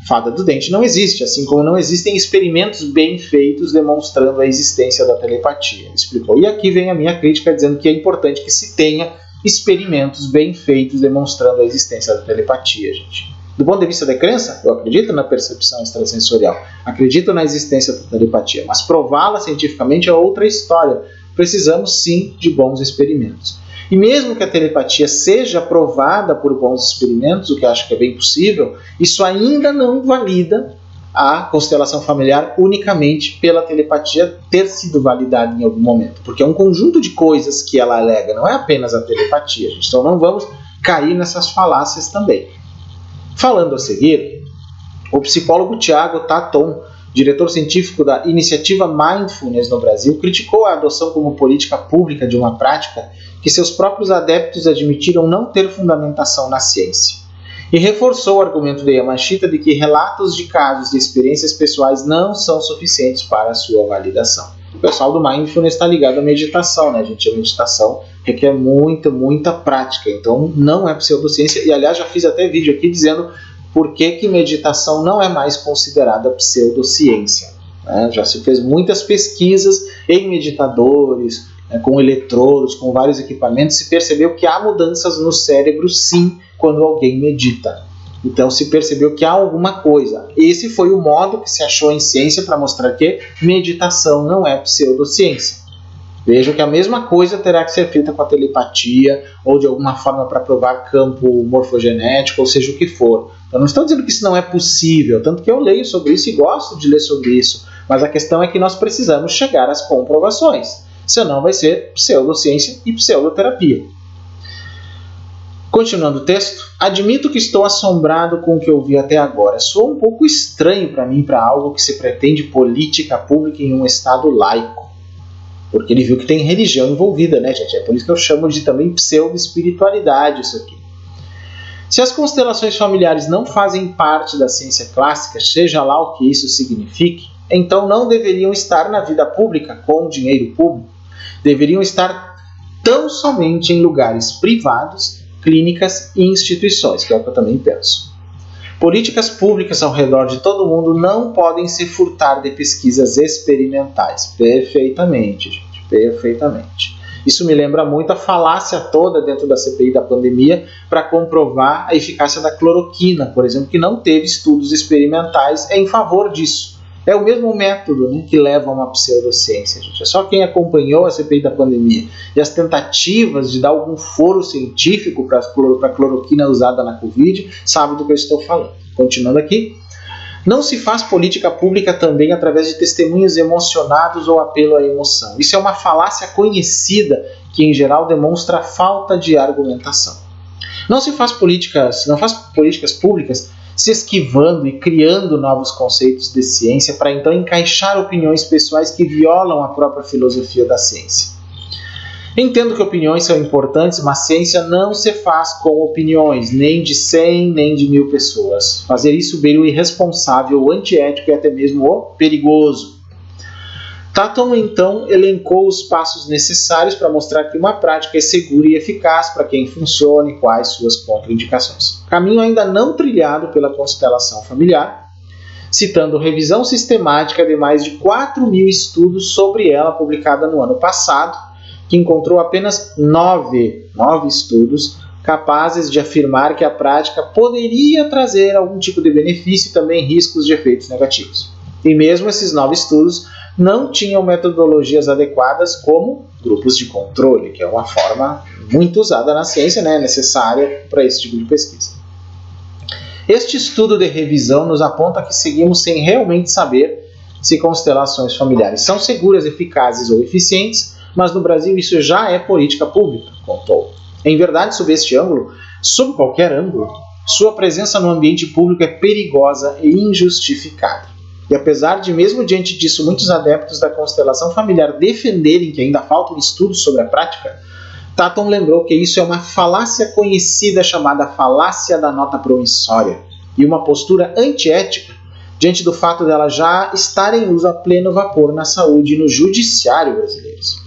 fada do dente não existe, assim como não existem experimentos bem feitos demonstrando a existência da telepatia, explicou. E aqui vem a minha crítica dizendo que é importante que se tenha experimentos bem feitos demonstrando a existência da telepatia, gente. Do ponto de vista da crença, eu acredito na percepção extrasensorial, acredito na existência da telepatia, mas prová-la cientificamente é outra história. Precisamos sim de bons experimentos. E mesmo que a telepatia seja provada por bons experimentos, o que acho que é bem possível, isso ainda não valida a constelação familiar unicamente pela telepatia ter sido validada em algum momento. Porque é um conjunto de coisas que ela alega, não é apenas a telepatia, gente. Então não vamos cair nessas falácias também. Falando a seguir, o psicólogo Tiago Taton, diretor científico da iniciativa Mindfulness no Brasil, criticou a adoção como política pública de uma prática que seus próprios adeptos admitiram não ter fundamentação na ciência, e reforçou o argumento de Yamashita de que relatos de casos de experiências pessoais não são suficientes para a sua validação. O pessoal do Mindfulness está ligado à meditação, né, gente? A meditação requer muita prática, então não é pseudociência, e aliás já fiz até vídeo aqui dizendo por que meditação não é mais considerada pseudociência. Já se fez muitas pesquisas em meditadores, com eletrodos, com vários equipamentos, se percebeu que há mudanças no cérebro sim quando alguém medita. Então se percebeu que há alguma coisa. Esse foi o modo que se achou em ciência para mostrar que meditação não é pseudociência. Vejam que a mesma coisa terá que ser feita com a telepatia ou de alguma forma para provar campo morfogenético, ou seja o que for. Eu não estou dizendo que isso não é possível, tanto que eu leio sobre isso e gosto de ler sobre isso, mas a questão é que nós precisamos chegar às comprovações, senão vai ser pseudociência e pseudoterapia. Continuando o texto, admito que estou assombrado com o que eu vi até agora. Soa um pouco estranho para mim para algo que se pretende política pública em um estado laico. Porque ele viu que tem religião envolvida, né, gente? É por isso que eu chamo de também pseudo-espiritualidade isso aqui. Se as constelações familiares não fazem parte da ciência clássica, seja lá o que isso signifique, então não deveriam estar na vida pública com dinheiro público. Deveriam estar tão somente em lugares privados, clínicas e instituições, que é o que eu também penso. Políticas públicas ao redor de todo mundo não podem se furtar de pesquisas experimentais. Perfeitamente, gente, perfeitamente. Isso me lembra muito a falácia toda dentro da CPI da pandemia para comprovar a eficácia da cloroquina, por exemplo, que não teve estudos experimentais em favor disso. É o mesmo método, né, que leva a uma pseudociência, gente. É só quem acompanhou a CPI da pandemia e as tentativas de dar algum foro científico para a cloroquina usada na Covid sabe do que eu estou falando. Continuando aqui. Não se faz política pública também através de testemunhos emocionados ou apelo à emoção. Isso é uma falácia conhecida que, em geral, demonstra falta de argumentação. Não faz políticas públicas se esquivando e criando novos conceitos de ciência para então encaixar opiniões pessoais que violam a própria filosofia da ciência. Entendo que opiniões são importantes, mas ciência não se faz com opiniões, nem de 100, nem de 1000 pessoas. Fazer isso beira o irresponsável, o antiético e até mesmo o perigoso. Tatum, então, elencou os passos necessários para mostrar que uma prática é segura e eficaz para quem funciona e quais suas contraindicações. Caminho ainda não trilhado pela constelação familiar, citando revisão sistemática de mais de 4.000 estudos sobre ela publicada no ano passado, que encontrou apenas 9 estudos capazes de afirmar que a prática poderia trazer algum tipo de benefício e também riscos de efeitos negativos. E mesmo esses 9 estudos não tinham metodologias adequadas como grupos de controle, que é uma forma muito usada na ciência, né, necessária para esse tipo de pesquisa. Este estudo de revisão nos aponta que seguimos sem realmente saber se constelações familiares são seguras, eficazes ou eficientes, mas no Brasil isso já é política pública, contou. Em verdade, sob este ângulo, sob qualquer ângulo, sua presença no ambiente público é perigosa e injustificada. E apesar de, mesmo diante disso, muitos adeptos da constelação familiar defenderem que ainda faltam estudos sobre a prática, Tatton lembrou que isso é uma falácia conhecida chamada falácia da nota promissória e uma postura antiética diante do fato dela já estar em uso a pleno vapor na saúde e no judiciário brasileiros.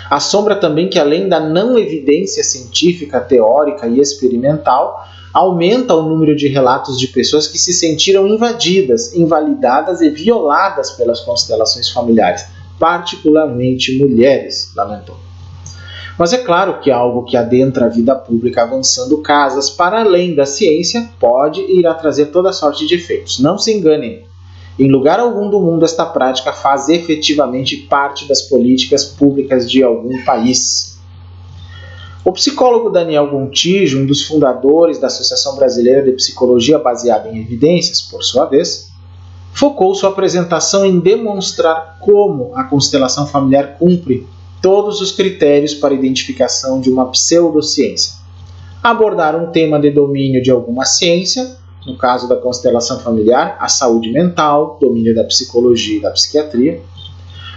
Assombra também que, além da não evidência científica, teórica e experimental, aumenta o número de relatos de pessoas que se sentiram invadidas, invalidadas e violadas pelas constelações familiares, particularmente mulheres, lamentou. Mas é claro que algo que adentra a vida pública avançando casas para além da ciência pode ir a trazer toda sorte de efeitos. Não se enganem. Em lugar algum do mundo esta prática faz efetivamente parte das políticas públicas de algum país. O psicólogo Daniel Gontijo, um dos fundadores da Associação Brasileira de Psicologia Baseada em Evidências, por sua vez, focou sua apresentação em demonstrar como a constelação familiar cumpre todos os critérios para identificação de uma pseudociência. Abordar um tema de domínio de alguma ciência, no caso da constelação familiar, a saúde mental, domínio da psicologia e da psiquiatria,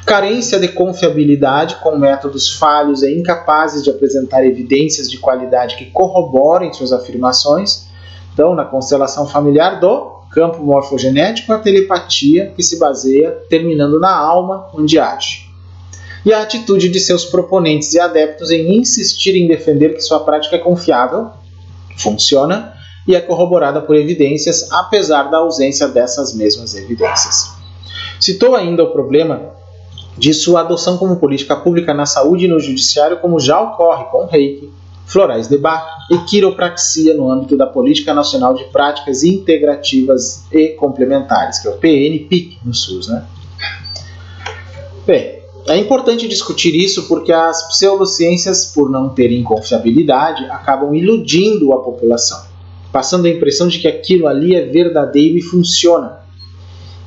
carência de confiabilidade com métodos falhos e incapazes de apresentar evidências de qualidade que corroborem suas afirmações. Então, na constelação familiar, do campo morfogenético, a telepatia que se baseia terminando na alma, onde age. E a atitude de seus proponentes e adeptos em insistir em defender que sua prática é confiável, funciona e é corroborada por evidências, apesar da ausência dessas mesmas evidências. Citou ainda o problema de sua adoção como política pública na saúde e no judiciário, como já ocorre com Reiki, florais de Bach e quiropraxia no âmbito da Política Nacional de Práticas Integrativas e Complementares, que é o PNPIC no SUS, né? Bem, é importante discutir isso porque as pseudociências, por não terem confiabilidade, acabam iludindo a população, passando a impressão de que aquilo ali é verdadeiro e funciona.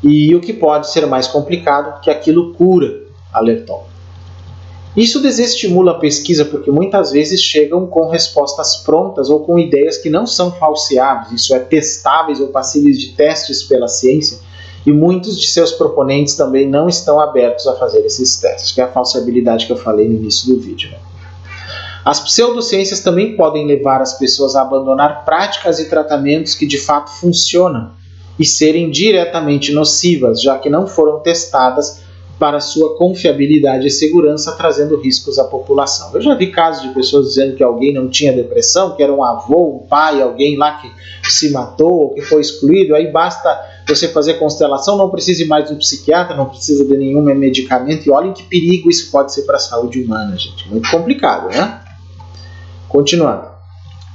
E o que pode ser mais complicado, que aquilo cura, alertou. Isso desestimula a pesquisa porque muitas vezes chegam com respostas prontas ou com ideias que não são falseáveis, isso é, testáveis ou passíveis de testes pela ciência, e muitos de seus proponentes também não estão abertos a fazer esses testes, que é a falseabilidade que eu falei no início do vídeo. As pseudociências também podem levar as pessoas a abandonar práticas e tratamentos que de fato funcionam e serem diretamente nocivas, já que não foram testadas para sua confiabilidade e segurança, trazendo riscos à população. Eu já vi casos de pessoas dizendo que alguém não tinha depressão, que era um avô, um pai, alguém lá que se matou ou que foi excluído, aí basta você fazer constelação, não precisa mais de um psiquiatra, não precisa de nenhum medicamento, e olhem que perigo isso pode ser para a saúde humana, gente. Muito complicado, né? Continuando.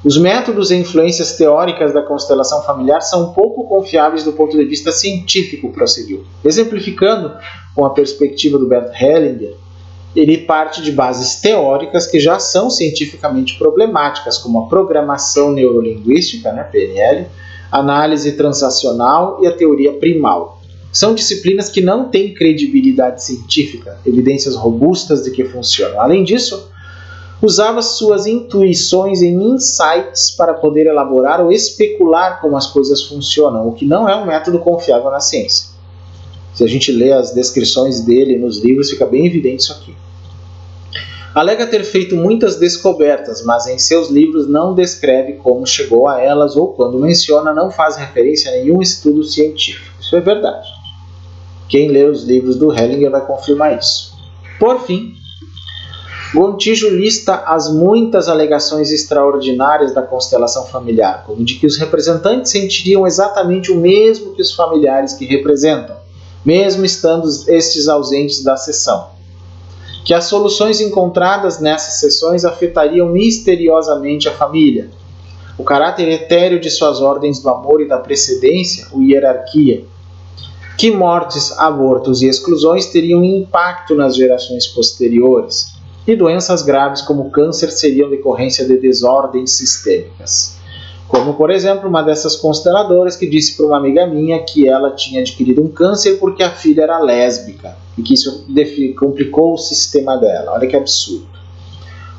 Os métodos e influências teóricas da constelação familiar são pouco confiáveis do ponto de vista científico, prosseguiu. Exemplificando com a perspectiva do Bert Hellinger, ele parte de bases teóricas que já são cientificamente problemáticas, como a programação neurolinguística, né, PNL, análise transacional e a teoria primal. São disciplinas que não têm credibilidade científica, evidências robustas de que funcionam. Além disso, usava suas intuições e insights para poder elaborar ou especular como as coisas funcionam, o que não é um método confiável na ciência. Se a gente lê as descrições dele nos livros, fica bem evidente isso aqui. Alega ter feito muitas descobertas, mas em seus livros não descreve como chegou a elas ou, quando menciona, não faz referência a nenhum estudo científico. Isso é verdade. Quem lê os livros do Hellinger vai confirmar isso. Por fim, Gontijo lista as muitas alegações extraordinárias da constelação familiar, como de que os representantes sentiriam exatamente o mesmo que os familiares que representam, mesmo estando estes ausentes da sessão. Que as soluções encontradas nessas sessões afetariam misteriosamente a família, o caráter etéreo de suas ordens do amor e da precedência, ou hierarquia, que mortes, abortos e exclusões teriam impacto nas gerações posteriores, e doenças graves como câncer seriam decorrência de desordens sistêmicas. Como, por exemplo, uma dessas consteladoras que disse para uma amiga minha que ela tinha adquirido um câncer porque a filha era lésbica e que isso complicou o sistema dela. Olha que absurdo.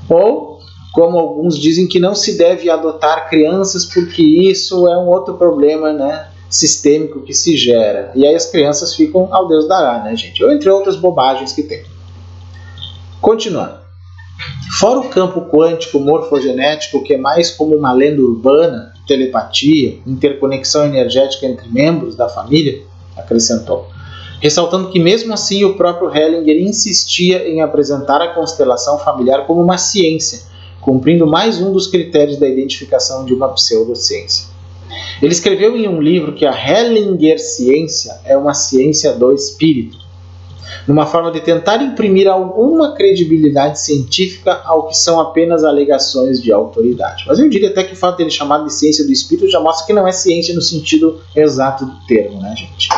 Ou, como alguns dizem, que não se deve adotar crianças porque isso é um outro problema, né, sistêmico que se gera. E aí as crianças ficam ao Deus dará, né, gente? Ou entre outras bobagens que tem. Continuando. Fora o campo quântico morfogenético, que é mais como uma lenda urbana, telepatia, interconexão energética entre membros da família, acrescentou, ressaltando que mesmo assim o próprio Hellinger insistia em apresentar a constelação familiar como uma ciência, cumprindo mais um dos critérios da identificação de uma pseudociência. Ele escreveu em um livro que a Hellinger ciência é uma ciência do espírito, numa forma de tentar imprimir alguma credibilidade científica ao que são apenas alegações de autoridade. Mas eu diria até que o fato dele chamar de ciência do espírito já mostra que não é ciência no sentido exato do termo, né, gente?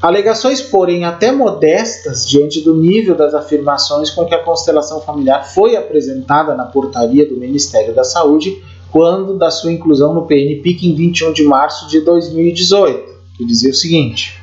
Alegações, porém, até modestas diante do nível das afirmações com que a constelação familiar foi apresentada na portaria do Ministério da Saúde quando da sua inclusão no PNPIC em 21 de março de 2018, que dizia o seguinte: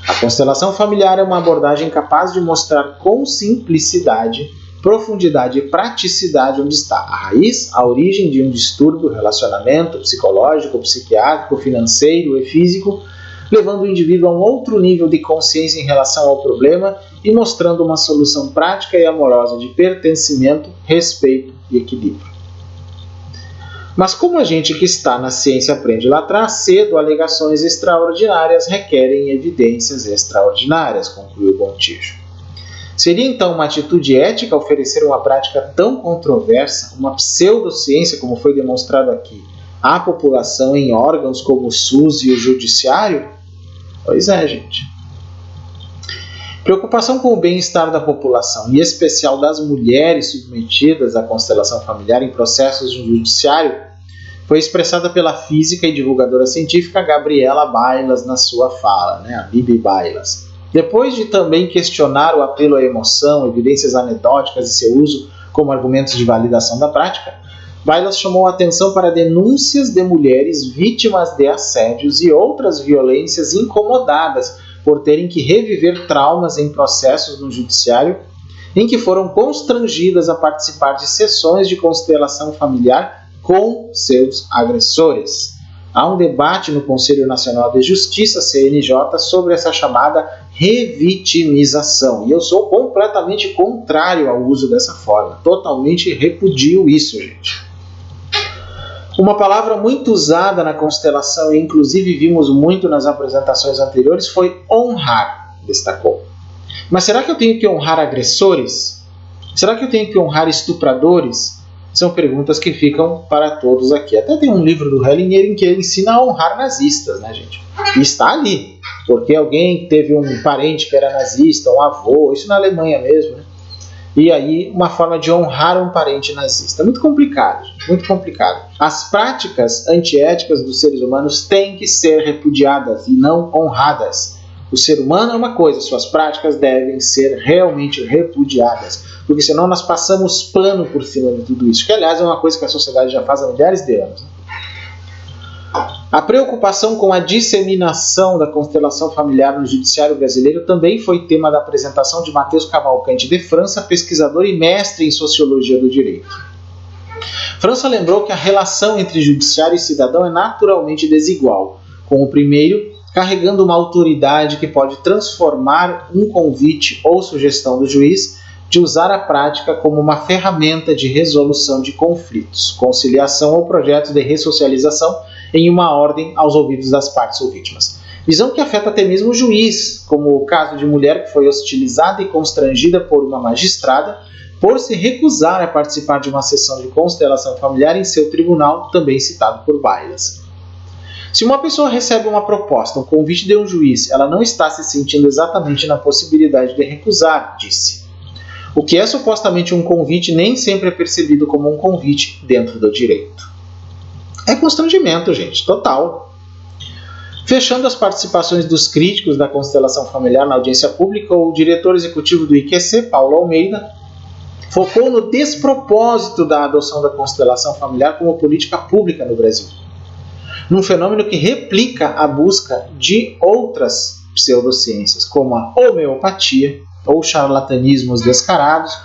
a constelação familiar é uma abordagem capaz de mostrar com simplicidade, profundidade e praticidade onde está a raiz, a origem de um distúrbio, relacionamento psicológico, psiquiátrico, financeiro e físico, levando o indivíduo a um outro nível de consciência em relação ao problema e mostrando uma solução prática e amorosa de pertencimento, respeito e equilíbrio. Mas como a gente que está na ciência aprende lá atrás, cedo alegações extraordinárias requerem evidências extraordinárias, concluiu Gontijo. Seria então uma atitude ética oferecer uma prática tão controversa, uma pseudociência como foi demonstrado aqui, à população em órgãos como o SUS e o Judiciário? Pois é, gente. Preocupação com o bem-estar da população, e em especial das mulheres submetidas à constelação familiar em processos de judiciário, foi expressada pela física e divulgadora científica Gabriela Bailas na sua fala, né, a Bibi Bailas. Depois de também questionar o apelo à emoção, evidências anedóticas e seu uso como argumentos de validação da prática, Bailas chamou a atenção para denúncias de mulheres vítimas de assédios e outras violências incomodadas por terem que reviver traumas em processos no judiciário em que foram constrangidas a participar de sessões de constelação familiar com seus agressores. Há um debate no Conselho Nacional de Justiça, CNJ, sobre essa chamada revitimização. E eu sou completamente contrário ao uso dessa forma. Totalmente repudio isso, gente. Uma palavra muito usada na constelação, e inclusive vimos muito nas apresentações anteriores, foi honrar, destacou. Mas será que eu tenho que honrar agressores? Será que eu tenho que honrar estupradores? São perguntas que ficam para todos aqui. Até tem um livro do Hellinger em que ele ensina a honrar nazistas, né, gente? E está ali, porque alguém teve um parente que era nazista, um avô, isso na Alemanha mesmo, né? E aí, uma forma de honrar um parente nazista. Muito complicado, gente, muito complicado. As práticas antiéticas dos seres humanos têm que ser repudiadas e não honradas. O ser humano é uma coisa, suas práticas devem ser realmente repudiadas, porque senão nós passamos pano por cima de tudo isso, que aliás é uma coisa que a sociedade já faz há milhares de anos. A preocupação com a disseminação da constelação familiar no judiciário brasileiro também foi tema da apresentação de Matheus Cavalcante de França, pesquisador e mestre em sociologia do direito. França lembrou que a relação entre judiciário e cidadão é naturalmente desigual, com o primeiro carregando uma autoridade que pode transformar um convite ou sugestão do juiz de usar a prática como uma ferramenta de resolução de conflitos, conciliação ou projetos de ressocialização em uma ordem aos ouvidos das partes ou vítimas. Visão que afeta até mesmo o juiz, como o caso de mulher que foi hostilizada e constrangida por uma magistrada por se recusar a participar de uma sessão de constelação familiar em seu tribunal, também citado por Bailas. Se uma pessoa recebe uma proposta, um convite de um juiz, ela não está se sentindo exatamente na possibilidade de recusar, disse. O que é supostamente um convite nem sempre é percebido como um convite dentro do direito. É constrangimento, gente, total. Fechando as participações dos críticos da constelação familiar na audiência pública, o diretor executivo do IQC, Paulo Almeida, focou no despropósito da adoção da constelação familiar como política pública no Brasil, num fenômeno que replica a busca de outras pseudociências, como a homeopatia ou charlatanismos descarados,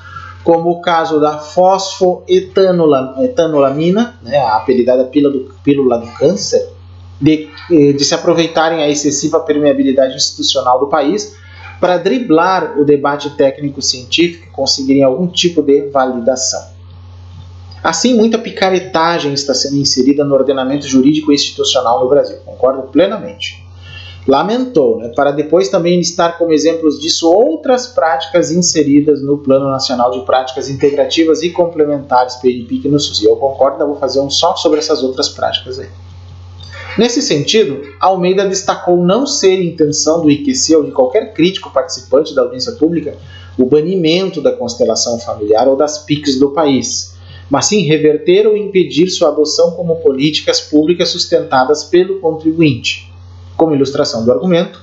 como o caso da fosfoetanolamina, a apelidada pílula do câncer, de se aproveitarem a excessiva permeabilidade institucional do país para driblar o debate técnico-científico e conseguirem algum tipo de validação. Assim, muita picaretagem está sendo inserida no ordenamento jurídico e institucional no Brasil, concordo plenamente. Lamentou, para depois também listar como exemplos disso outras práticas inseridas no Plano Nacional de Práticas Integrativas e Complementares, PNPIC, no SUS. E eu concordo, eu vou fazer um só sobre essas outras práticas aí. Nesse sentido, Almeida destacou não ser intenção do IQC ou de qualquer crítico participante da audiência pública o banimento da constelação familiar ou das PICs do país, mas sim reverter ou impedir sua adoção como políticas públicas sustentadas pelo contribuinte. Como ilustração do argumento,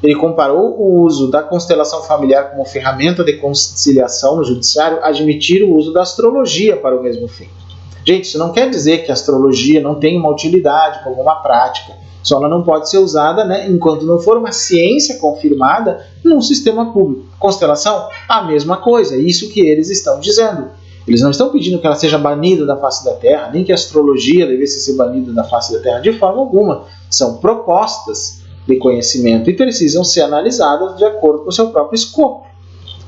ele comparou o uso da constelação familiar como ferramenta de conciliação no judiciário a admitir o uso da astrologia para o mesmo fim. Gente, isso não quer dizer que a astrologia não tem uma utilidade como uma prática, só ela não pode ser usada enquanto não for uma ciência confirmada num sistema público. Constelação, a mesma coisa, isso que eles estão dizendo. Eles não estão pedindo que ela seja banida da face da Terra, nem que a astrologia devesse ser banida da face da Terra, de forma alguma. São propostas de conhecimento e precisam ser analisadas de acordo com o seu próprio escopo.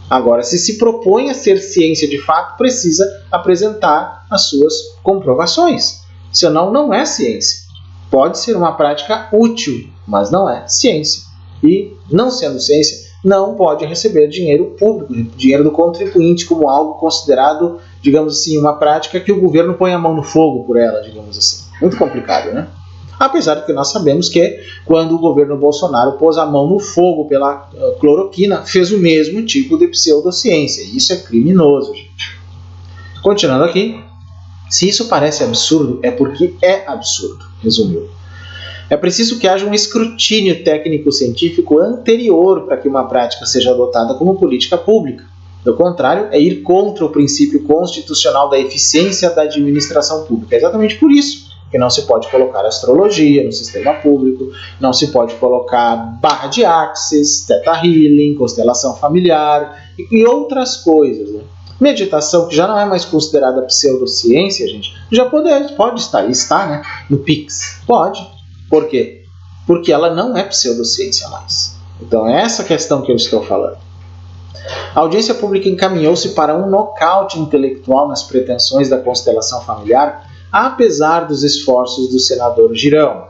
Agora, se propõe a ser ciência de fato, precisa apresentar as suas comprovações. Senão, não é ciência. Pode ser uma prática útil, mas não é ciência. E, não sendo ciência, não pode receber dinheiro público, dinheiro do contribuinte, como algo considerado, digamos assim, uma prática que o governo põe a mão no fogo por ela, digamos assim. Muito complicado, né? Apesar de que nós sabemos que, quando o governo Bolsonaro pôs a mão no fogo pela cloroquina, fez o mesmo tipo de pseudociência. E isso é criminoso, gente. Continuando aqui, se isso parece absurdo, é porque é absurdo, resumiu. É preciso que haja um escrutínio técnico-científico anterior para que uma prática seja adotada como política pública. Do contrário, é ir contra o princípio constitucional da eficiência da administração pública. É exatamente por isso que não se pode colocar astrologia no sistema público, não se pode colocar barra de Axis, Theta Healing, constelação familiar e outras coisas. Meditação, que já não é mais considerada pseudociência, gente, já pode estar no PIX. Pode. Por quê? Porque ela não é pseudociência mais. Então é essa questão que eu estou falando. A audiência pública encaminhou-se para um nocaute intelectual nas pretensões da constelação familiar, apesar dos esforços do senador Girão.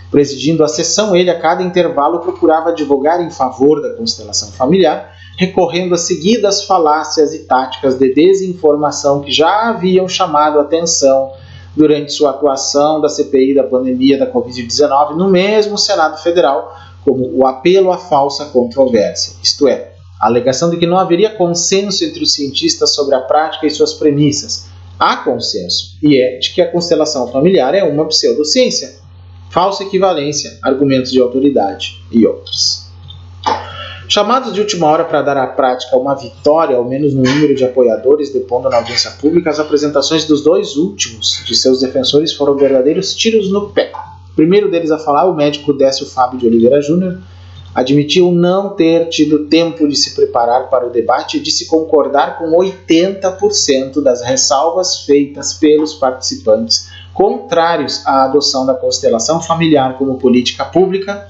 Presidindo a sessão, ele a cada intervalo procurava advogar em favor da constelação familiar, recorrendo a seguidas falácias e táticas de desinformação que já haviam chamado a atenção durante sua atuação da CPI da pandemia da Covid-19 no mesmo Senado Federal, como o apelo à falsa controvérsia, isto é, a alegação de que não haveria consenso entre os cientistas sobre a prática e suas premissas. Há consenso, e é de que a constelação familiar é uma pseudociência, falsa equivalência, argumentos de autoridade e outros. Chamados de última hora para dar à prática uma vitória, ao menos no número de apoiadores depondo na audiência pública, as apresentações dos dois últimos de seus defensores foram verdadeiros tiros no pé. O primeiro deles a falar, o médico Décio Fábio de Oliveira Júnior, admitiu não ter tido tempo de se preparar para o debate e de se concordar com 80% das ressalvas feitas pelos participantes contrários à adoção da constelação familiar como política pública,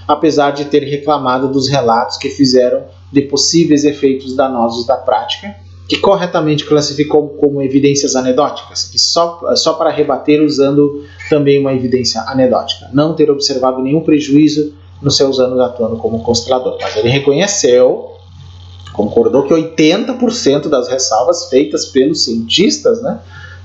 apesar de ter reclamado dos relatos que fizeram de possíveis efeitos danosos da prática, que corretamente classificou como evidências anedóticas, e só para rebater usando também uma evidência anedótica, não ter observado nenhum prejuízo nos seus anos atuando como constelador. Mas ele reconheceu, concordou que 80% das ressalvas feitas pelos cientistas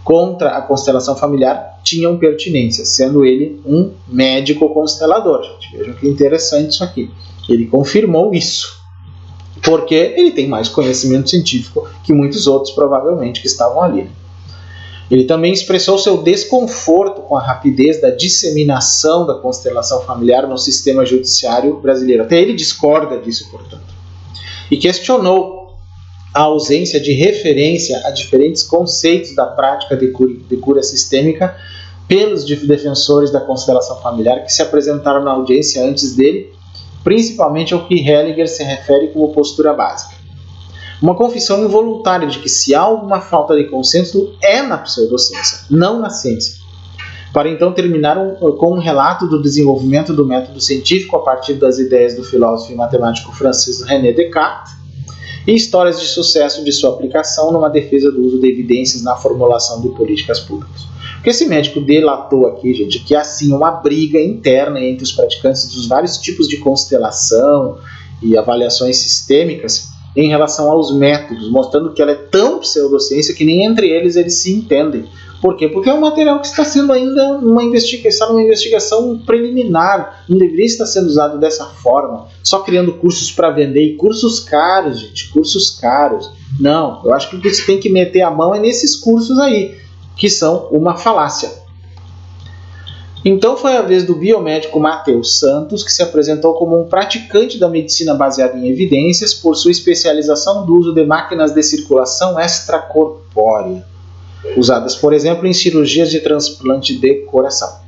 contra a constelação familiar tinham pertinência, sendo ele um médico constelador. Gente, vejam que interessante isso aqui. Ele confirmou isso, porque ele tem mais conhecimento científico que muitos outros, provavelmente, que estavam ali. Ele também expressou seu desconforto com a rapidez da disseminação da constelação familiar no sistema judiciário brasileiro. Até ele discorda disso, portanto. E questionou a ausência de referência a diferentes conceitos da prática de cura sistêmica pelos defensores da constelação familiar que se apresentaram na audiência antes dele, principalmente ao que Hellinger se refere como postura básica. Uma confissão involuntária de que se há alguma falta de consenso é na pseudociência, não na ciência. Para então terminar com um relato do desenvolvimento do método científico a partir das ideias do filósofo e matemático francês René Descartes e histórias de sucesso de sua aplicação numa defesa do uso de evidências na formulação de políticas públicas. O que esse médico delatou aqui, gente, que há sim uma briga interna entre os praticantes dos vários tipos de constelação e avaliações sistêmicas em relação aos métodos, mostrando que ela é tão pseudociência que nem entre eles se entendem. Por quê? Porque é um material que está sendo ainda numa investigação preliminar, não deveria estar sendo usado dessa forma, só criando cursos para vender, e cursos caros, gente, cursos caros. Não, eu acho que o que você tem que meter a mão é nesses cursos aí, que são uma falácia. Então foi a vez do biomédico Matheus Santos, que se apresentou como um praticante da medicina baseada em evidências por sua especialização do uso de máquinas de circulação extracorpórea, usadas, por exemplo, em cirurgias de transplante de coração.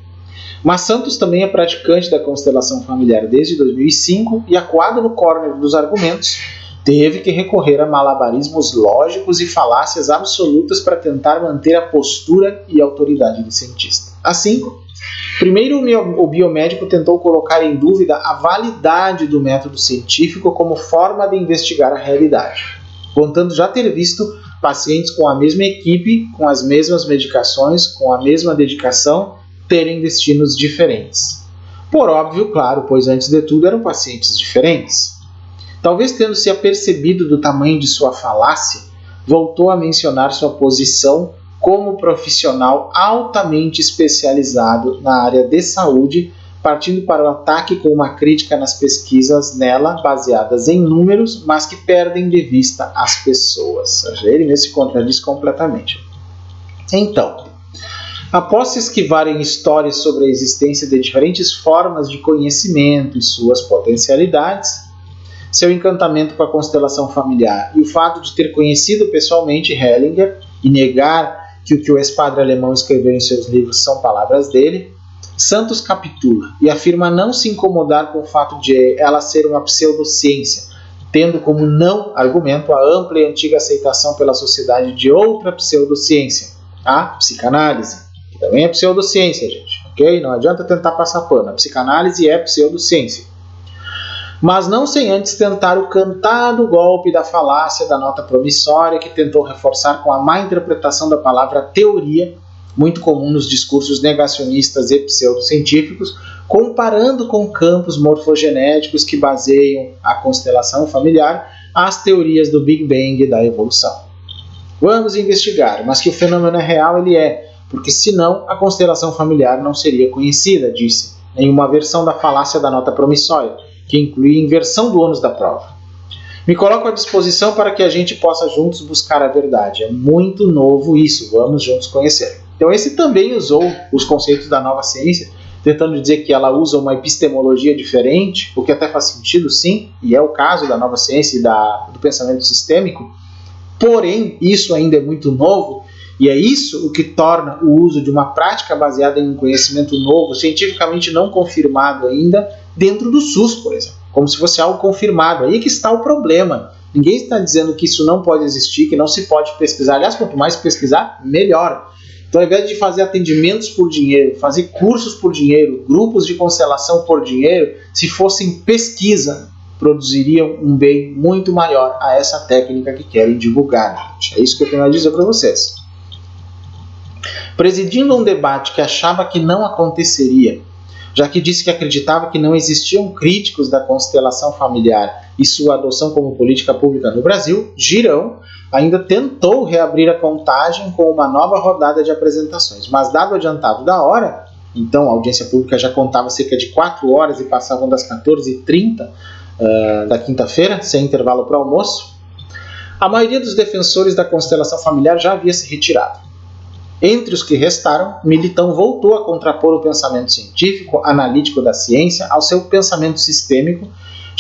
Mas Santos também é praticante da constelação familiar desde 2005 e, acuado no córner dos argumentos, teve que recorrer a malabarismos lógicos e falácias absolutas para tentar manter a postura e autoridade de cientista. Assim, primeiro o biomédico tentou colocar em dúvida a validade do método científico como forma de investigar a realidade, contando já ter visto pacientes com a mesma equipe, com as mesmas medicações, com a mesma dedicação, terem destinos diferentes. Por óbvio, claro, pois antes de tudo eram pacientes diferentes. Talvez tendo se apercebido do tamanho de sua falácia, voltou a mencionar sua posição como profissional altamente especializado na área de saúde, partindo para o ataque com uma crítica nas pesquisas nela, baseadas em números, mas que perdem de vista as pessoas. Ou seja, ele mesmo se contradiz completamente. Então, após se esquivar em histórias sobre a existência de diferentes formas de conhecimento e suas potencialidades, seu encantamento com a constelação familiar e o fato de ter conhecido pessoalmente Hellinger e negar que o que o ex-padre alemão escreveu em seus livros são palavras dele, Santos capitula e afirma não se incomodar com o fato de ela ser uma pseudociência, tendo como não argumento a ampla e antiga aceitação pela sociedade de outra pseudociência, a psicanálise, que também é pseudociência, gente, ok? Não adianta tentar passar pano, a psicanálise é pseudociência. Mas não sem antes tentar o cantado golpe da falácia da nota promissória que tentou reforçar com a má interpretação da palavra teoria, muito comum nos discursos negacionistas e pseudocientíficos, comparando com campos morfogenéticos que baseiam a constelação familiar às teorias do Big Bang e da evolução. Vamos investigar, mas que o fenômeno é real, ele é, porque senão a constelação familiar não seria conhecida, disse, em uma versão da falácia da nota promissória, que inclui a inversão do ônus da prova. Me coloco à disposição para que a gente possa juntos buscar a verdade. É muito novo isso, vamos juntos conhecer. Então esse também usou os conceitos da nova ciência, tentando dizer que ela usa uma epistemologia diferente, o que até faz sentido sim, e é o caso da nova ciência e do pensamento sistêmico, porém isso ainda é muito novo, e é isso o que torna o uso de uma prática baseada em um conhecimento novo, cientificamente não confirmado ainda, dentro do SUS, por exemplo, como se fosse algo confirmado. Aí que está o problema. Ninguém está dizendo que isso não pode existir, que não se pode pesquisar. Aliás, quanto mais pesquisar, melhor. Então, ao invés de fazer atendimentos por dinheiro, fazer cursos por dinheiro, grupos de constelação por dinheiro, se fossem pesquisa, produziriam um bem muito maior a essa técnica que querem divulgar, gente. É isso que eu tenho a dizer para vocês. Presidindo um debate que achava que não aconteceria, já que disse que acreditava que não existiam críticos da constelação familiar e sua adoção como política pública no Brasil, Girão ainda tentou reabrir a contagem com uma nova rodada de apresentações, mas dado o adiantado da hora, então a audiência pública já contava cerca de 4 horas e passavam das 14h30 da quinta-feira, sem intervalo para almoço, a maioria dos defensores da constelação familiar já havia se retirado. Entre os que restaram, Militão voltou a contrapor o pensamento científico, analítico da ciência, ao seu pensamento sistêmico,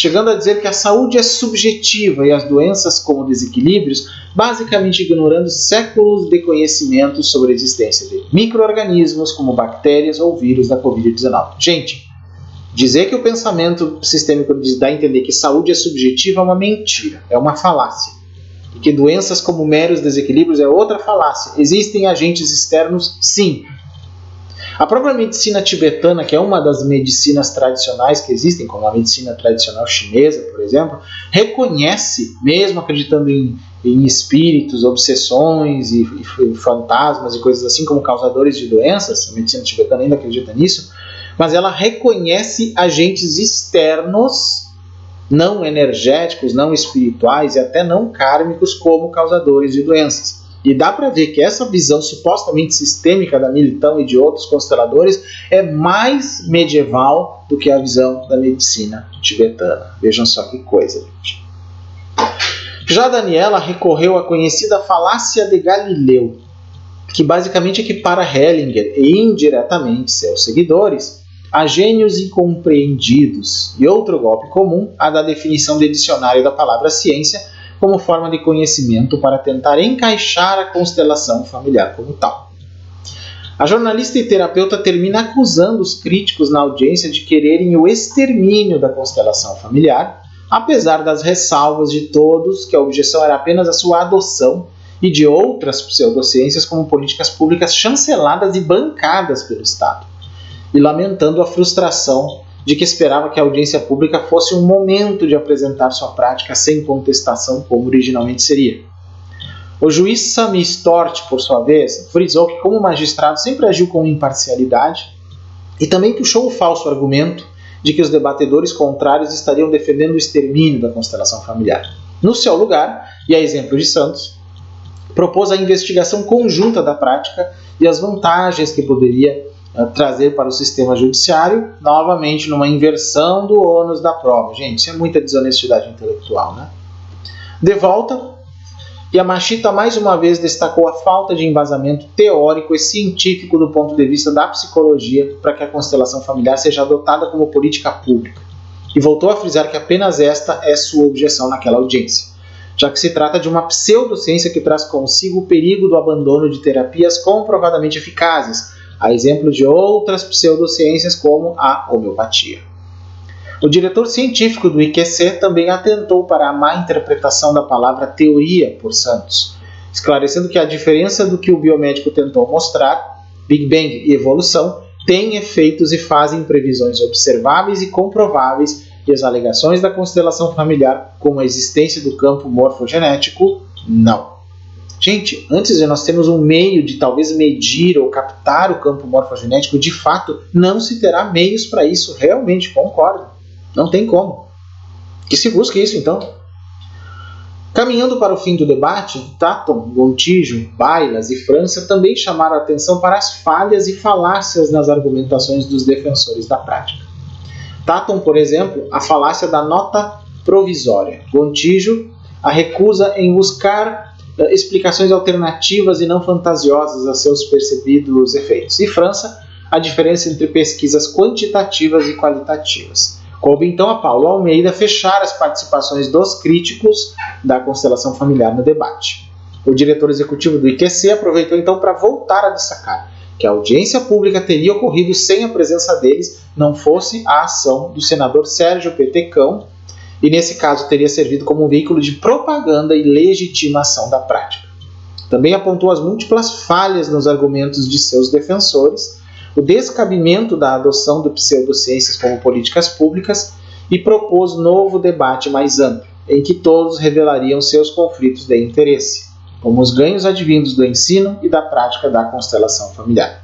chegando a dizer que a saúde é subjetiva e as doenças como desequilíbrios, basicamente ignorando séculos de conhecimento sobre a existência de micro-organismos como bactérias ou vírus da Covid-19. Gente, dizer que o pensamento sistêmico dá a entender que saúde é subjetiva é uma mentira, é uma falácia. E que doenças como meros desequilíbrios é outra falácia. Existem agentes externos, sim. A própria medicina tibetana, que é uma das medicinas tradicionais que existem, como a medicina tradicional chinesa, por exemplo, reconhece, mesmo acreditando em espíritos, obsessões e fantasmas e coisas assim como causadores de doenças, a medicina tibetana ainda acredita nisso, mas ela reconhece agentes externos, não energéticos, não espirituais e até não kármicos como causadores de doenças. E dá para ver que essa visão supostamente sistêmica da Militão e de outros consteladores é mais medieval do que a visão da medicina tibetana. Vejam só que coisa, gente. Já Daniela recorreu à conhecida falácia de Galileu, que basicamente equipara Hellinger e indiretamente seus seguidores a gênios incompreendidos, e outro golpe comum, a da definição de dicionário da palavra ciência como forma de conhecimento para tentar encaixar a constelação familiar como tal. A jornalista e terapeuta termina acusando os críticos na audiência de quererem o extermínio da constelação familiar, apesar das ressalvas de todos que a objeção era apenas a sua adoção e de outras pseudociências como políticas públicas chanceladas e bancadas pelo Estado, e lamentando a frustração de que esperava que a audiência pública fosse um momento de apresentar sua prática sem contestação, como originalmente seria. O juiz Sami Stort, por sua vez, frisou que, como magistrado, sempre agiu com imparcialidade e também puxou o falso argumento de que os debatedores contrários estariam defendendo o extermínio da constelação familiar. No seu lugar, e a exemplo de Santos, propôs a investigação conjunta da prática e as vantagens que poderia trazer para o sistema judiciário, novamente numa inversão do ônus da prova. Gente, isso é muita desonestidade intelectual, né? De volta, Yamashita mais uma vez destacou a falta de embasamento teórico e científico do ponto de vista da psicologia para que a constelação familiar seja adotada como política pública, e voltou a frisar que apenas esta é sua objeção naquela audiência, já que se trata de uma pseudociência que traz consigo o perigo do abandono de terapias comprovadamente eficazes, a exemplo de outras pseudociências como a homeopatia. O diretor científico do IQC também atentou para a má interpretação da palavra teoria por Santos, esclarecendo que a diferença do que o biomédico tentou mostrar, Big Bang e evolução, tem efeitos e fazem previsões observáveis e comprováveis, e as alegações da constelação familiar, como a existência do campo morfogenético, não. Gente, antes de nós termos um meio de talvez medir ou captar o campo morfogenético, de fato, não se terá meios para isso, realmente, concordo. Não tem como. Que se busque isso, então. Caminhando para o fim do debate, Tatum, Gontijo, Bailas e França também chamaram a atenção para as falhas e falácias nas argumentações dos defensores da prática. Tatum, por exemplo, a falácia da nota provisória. Gontijo, a recusa em buscar explicações alternativas e não fantasiosas a seus percebidos efeitos. E França, a diferença entre pesquisas quantitativas e qualitativas. Coube então a Paulo Almeida fechar as participações dos críticos da constelação familiar no debate. O diretor executivo do IQC aproveitou então para voltar a destacar que a audiência pública teria ocorrido sem a presença deles, não fosse a ação do senador Sérgio Petecão, e nesse caso teria servido como um veículo de propaganda e legitimação da prática. Também apontou as múltiplas falhas nos argumentos de seus defensores, o descabimento da adoção de pseudociências como políticas públicas e propôs novo debate mais amplo, em que todos revelariam seus conflitos de interesse, como os ganhos advindos do ensino e da prática da constelação familiar.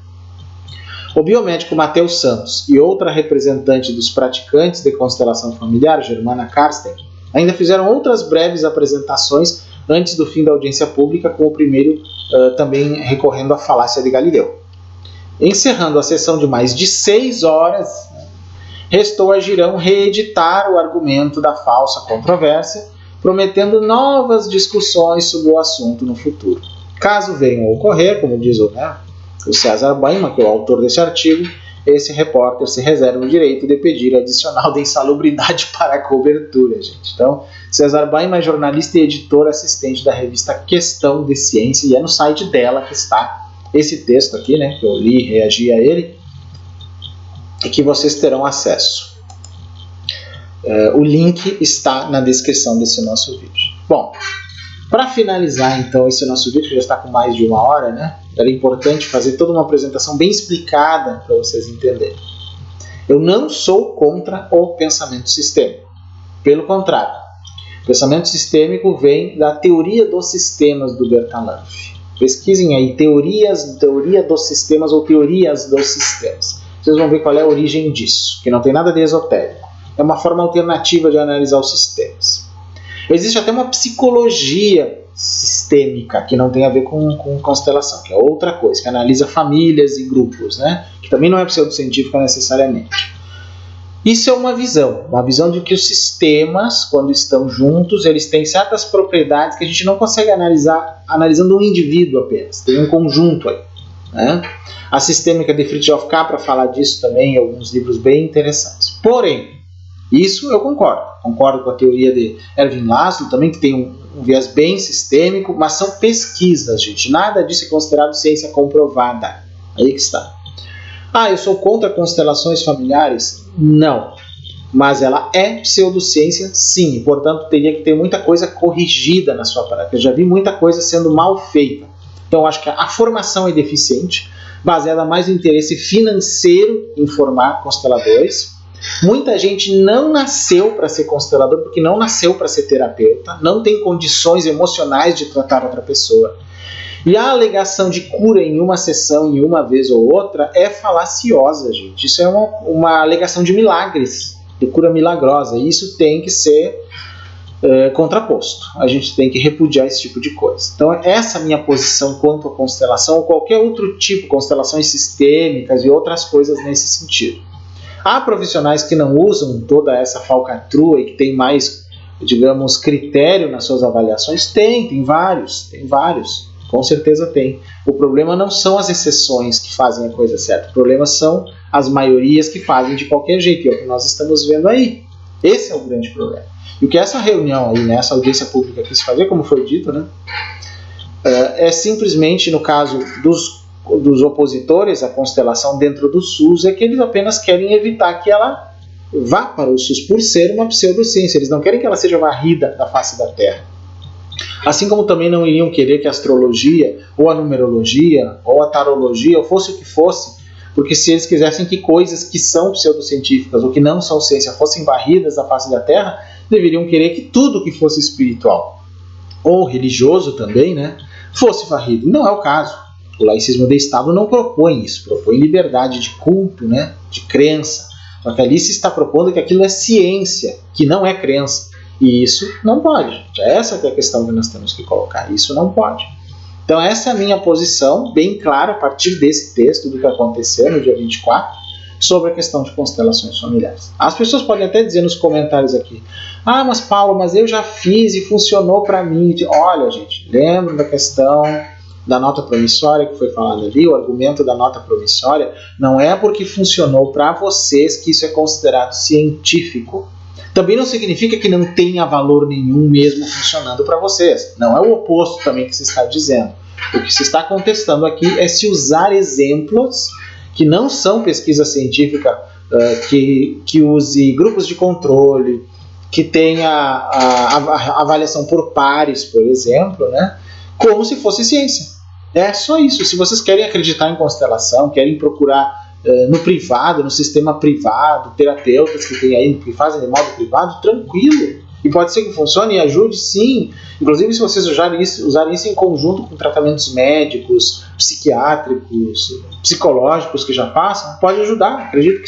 O biomédico Matheus Santos e outra representante dos praticantes de constelação familiar, Germana Karsten, ainda fizeram outras breves apresentações antes do fim da audiência pública, com o primeiro também recorrendo à falácia de Galileu. Encerrando a sessão de mais de 6 horas, restou a Girão reeditar o argumento da falsa controvérsia, prometendo novas discussões sobre o assunto no futuro. Caso venham a ocorrer, como diz o César Baima, que é o autor desse artigo, esse repórter se reserva o direito de pedir adicional de insalubridade para a cobertura, gente. Então, César Baima é jornalista e editor assistente da revista Questão de Ciência, e é no site dela que está esse texto aqui, né, que eu li e reagi a ele, e que vocês terão acesso. O link está na descrição desse nosso vídeo. Bom, para finalizar então esse nosso vídeo, que já está com mais de 1 hora, né? Era importante fazer toda uma apresentação bem explicada para vocês entenderem. Eu não sou contra o pensamento sistêmico. Pelo contrário, o pensamento sistêmico vem da teoria dos sistemas do Bertalanffy. Pesquisem aí teoria dos sistemas ou teorias dos sistemas. Vocês vão ver qual é a origem disso, que não tem nada de esotérico. É uma forma alternativa de analisar os sistemas. Existe até uma psicologia sistêmica, que não tem a ver com constelação, que é outra coisa, que analisa famílias e grupos, né? Que também não é pseudocientífica necessariamente. Isso é uma visão de que os sistemas, quando estão juntos, eles têm certas propriedades que a gente não consegue analisar analisando um indivíduo apenas, tem um conjunto aí, né? A sistêmica de Fritjof Capra fala disso também em alguns livros bem interessantes. Porém, isso eu concordo com a teoria de Erwin Laszlo também, que tem um viés bem sistêmico, mas são pesquisas, gente. Nada disso é considerado ciência comprovada. Aí que está. Eu sou contra constelações familiares? Não. Mas ela é pseudociência, sim. E, portanto, teria que ter muita coisa corrigida na sua prática. Eu já vi muita coisa sendo mal feita. Então, eu acho que a formação é deficiente, baseada mais no interesse financeiro em formar consteladores. Muita gente não nasceu para ser constelador porque não nasceu para ser terapeuta, não tem condições emocionais de tratar outra pessoa. E a alegação de cura em uma sessão, em uma vez ou outra, é falaciosa, gente. Isso é uma alegação de milagres, de cura milagrosa, e isso tem que ser contraposto. A gente tem que repudiar esse tipo de coisa. Então, essa é a minha posição quanto à constelação, ou qualquer outro tipo, constelações sistêmicas e outras coisas nesse sentido. Há profissionais que não usam toda essa falcatrua e que tem mais, digamos, critério nas suas avaliações? Tem vários, com certeza tem. O problema não são as exceções que fazem a coisa certa, o problema são as maiorias que fazem de qualquer jeito, e é o que nós estamos vendo aí. Esse é o grande problema. E o que essa reunião aí, né, essa audiência pública quis fazer, como foi dito, né, é simplesmente, no caso dos opositores à constelação dentro do SUS, é que eles apenas querem evitar que ela vá para o SUS por ser uma pseudociência. Eles não querem que ela seja varrida da face da Terra. Assim como também não iriam querer que a astrologia, ou a numerologia, ou a tarologia, ou fosse o que fosse, porque se eles quisessem que coisas que são pseudocientíficas ou que não são ciência fossem varridas da face da Terra, deveriam querer que tudo que fosse espiritual, ou religioso também, né, fosse varrido. Não é o caso. O laicismo de Estado não propõe isso, propõe liberdade de culto, né, de crença. Só que ali se está propondo que aquilo é ciência, que não é crença. E isso não pode. Essa é a questão que nós temos que colocar. Isso não pode. Então essa é a minha posição, bem clara, a partir desse texto, do que aconteceu no dia 24, sobre a questão de constelações familiares. As pessoas podem até dizer nos comentários aqui, mas Paulo, mas eu já fiz e funcionou para mim. Olha, gente, lembra da questão da nota promissória que foi falado ali, o argumento da nota promissória, não é porque funcionou para vocês que isso é considerado científico. Também não significa que não tenha valor nenhum mesmo funcionando para vocês. Não é o oposto também que se está dizendo. O que se está contestando aqui é se usar exemplos que não são pesquisa científica, que use grupos de controle, que tenha a avaliação por pares, por exemplo, né, como se fosse ciência. É só isso. Se vocês querem acreditar em constelação, querem procurar no privado, no sistema privado, terapeutas que tem aí que fazem de modo privado, tranquilo. E pode ser que funcione e ajude, sim. Inclusive, se vocês usarem isso em conjunto com tratamentos médicos, psiquiátricos, psicológicos que já façam, pode ajudar. Acredito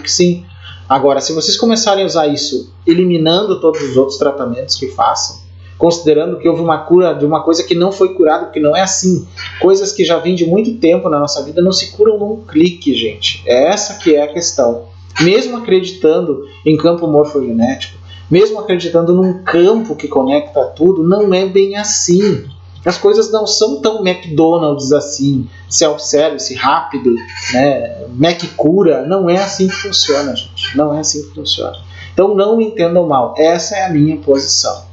que sim. Agora, se vocês começarem a usar isso eliminando todos os outros tratamentos que façam, considerando que houve uma cura de uma coisa que não foi curada, porque não é assim. Coisas que já vêm de muito tempo na nossa vida não se curam num clique, gente. É essa que é a questão. Mesmo acreditando em campo morfogenético, mesmo acreditando num campo que conecta tudo, não é bem assim. As coisas não são tão McDonald's assim, self-service, rápido, né? Mac cura, não é assim que funciona, gente. Não é assim que funciona. Então não me entendam mal, essa é a minha posição.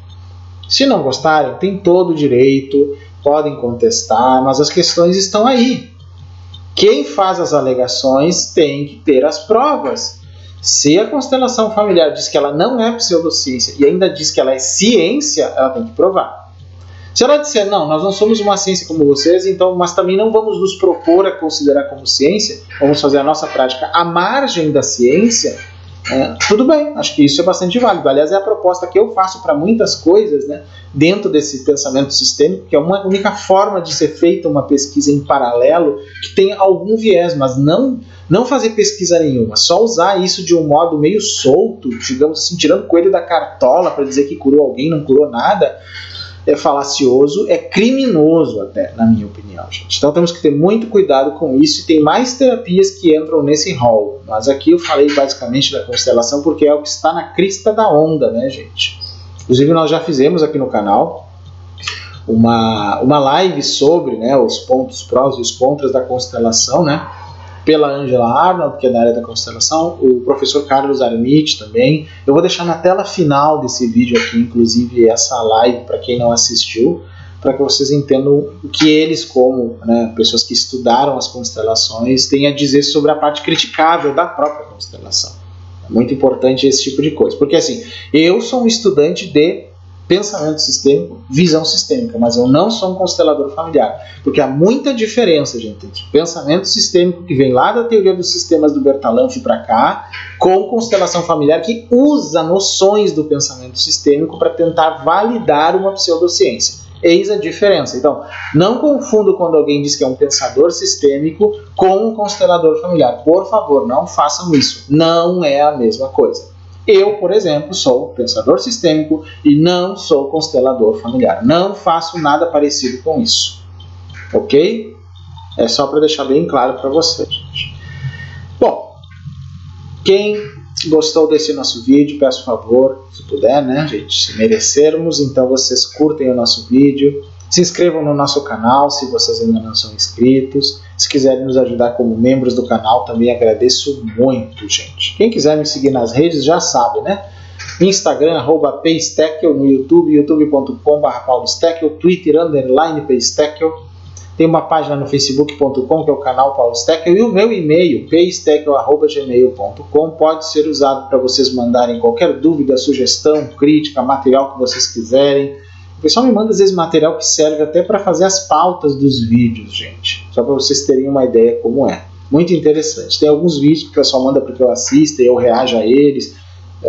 Se não gostarem, tem todo o direito, podem contestar, mas as questões estão aí. Quem faz as alegações tem que ter as provas. Se a constelação familiar diz que ela não é pseudociência e ainda diz que ela é ciência, ela tem que provar. Se ela disser, não, nós não somos uma ciência como vocês, então, mas também não vamos nos propor a considerar como ciência, vamos fazer a nossa prática à margem da ciência, tudo bem, acho que isso é bastante válido. Aliás, é a proposta que eu faço para muitas coisas, né, dentro desse pensamento sistêmico, que é uma única forma de ser feita uma pesquisa em paralelo que tem algum viés, mas não fazer pesquisa nenhuma, só usar isso de um modo meio solto, digamos assim, tirando coelho da cartola para dizer que curou alguém, não curou nada, é falacioso, é criminoso até, na minha opinião, gente. Então temos que ter muito cuidado com isso, e tem mais terapias que entram nesse rol. Mas aqui eu falei basicamente da constelação porque é o que está na crista da onda, né, gente? Inclusive nós já fizemos aqui no canal uma live sobre, né, os pontos prós e os contras da constelação, né? Pela Angela Arnold, que é da área da constelação, o professor Carlos Armit também. Eu vou deixar na tela final desse vídeo aqui, inclusive, essa live, para quem não assistiu, para que vocês entendam o que eles, como, né, pessoas que estudaram as constelações, têm a dizer sobre a parte criticável da própria constelação. É muito importante esse tipo de coisa, porque assim, eu sou um estudante de pensamento sistêmico, visão sistêmica, mas eu não sou um constelador familiar, porque há muita diferença, gente, entre pensamento sistêmico, que vem lá da teoria dos sistemas do Bertalanffy para cá, com constelação familiar, que usa noções do pensamento sistêmico para tentar validar uma pseudociência. Eis a diferença. Então, não confundo quando alguém diz que é um pensador sistêmico com um constelador familiar. Por favor, não façam isso. Não é a mesma coisa. Eu, por exemplo, sou pensador sistêmico e não sou constelador familiar. Não faço nada parecido com isso. Ok? É só para deixar bem claro para vocês, gente. Bom, quem gostou desse nosso vídeo, peço favor, se puder, né, gente, se merecermos, então vocês curtem o nosso vídeo, se inscrevam no nosso canal se vocês ainda não são inscritos. Se quiserem nos ajudar como membros do canal, também agradeço muito, gente. Quem quiser me seguir nas redes já sabe, né? Instagram, @psteckel, no YouTube, youtube.com/paulosteckel, Twitter, _psteckel. Tem uma página no facebook.com, que é o canal Paulo Steckel, e o meu e-mail, psteckel@gmail.com, pode ser usado para vocês mandarem qualquer dúvida, sugestão, crítica, material que vocês quiserem. O pessoal me manda às vezes material que serve até para fazer as pautas dos vídeos, gente. Só para vocês terem uma ideia como é. Muito interessante. Tem alguns vídeos que o pessoal manda porque eu assisto e eu reajo a eles.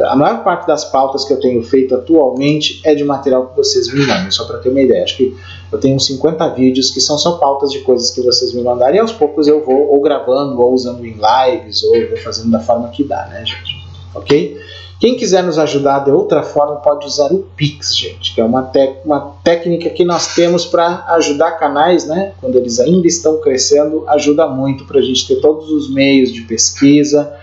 A maior parte das pautas que eu tenho feito atualmente é de material que vocês me mandam, só para ter uma ideia. Acho que eu tenho uns 50 vídeos que são só pautas de coisas que vocês me mandarem, e aos poucos eu vou ou gravando, ou usando em lives, ou vou fazendo da forma que dá, né, gente? Ok? Quem quiser nos ajudar de outra forma pode usar o Pix, gente, que é uma técnica que nós temos para ajudar canais, né, quando eles ainda estão crescendo, ajuda muito para a gente ter todos os meios de pesquisa,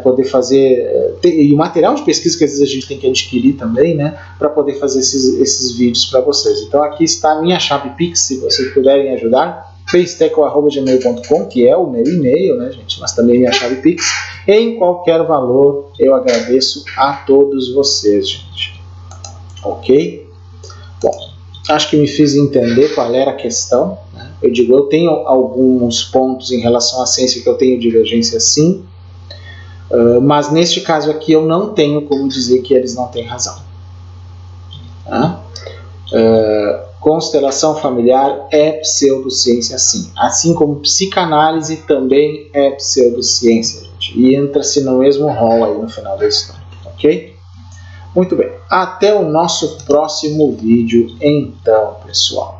poder fazer, e o material de pesquisa que às vezes a gente tem que adquirir também, né, para poder fazer esses vídeos para vocês. Então aqui está a minha chave Pix, se vocês puderem ajudar, psteckel@gmail.com, que é o meu e-mail, né, gente, mas também minha chave Pix. Em qualquer valor, eu agradeço a todos vocês, gente. Ok? Bom, acho que me fiz entender qual era a questão, né? Eu digo, eu tenho alguns pontos em relação à ciência que eu tenho divergência, sim, mas neste caso aqui eu não tenho como dizer que eles não têm razão. Tá? Constelação familiar é pseudociência, sim. Assim como psicanálise também é pseudociência, gente. E entra-se no mesmo rol aí no final da história, ok? Muito bem. Até o nosso próximo vídeo, então, pessoal.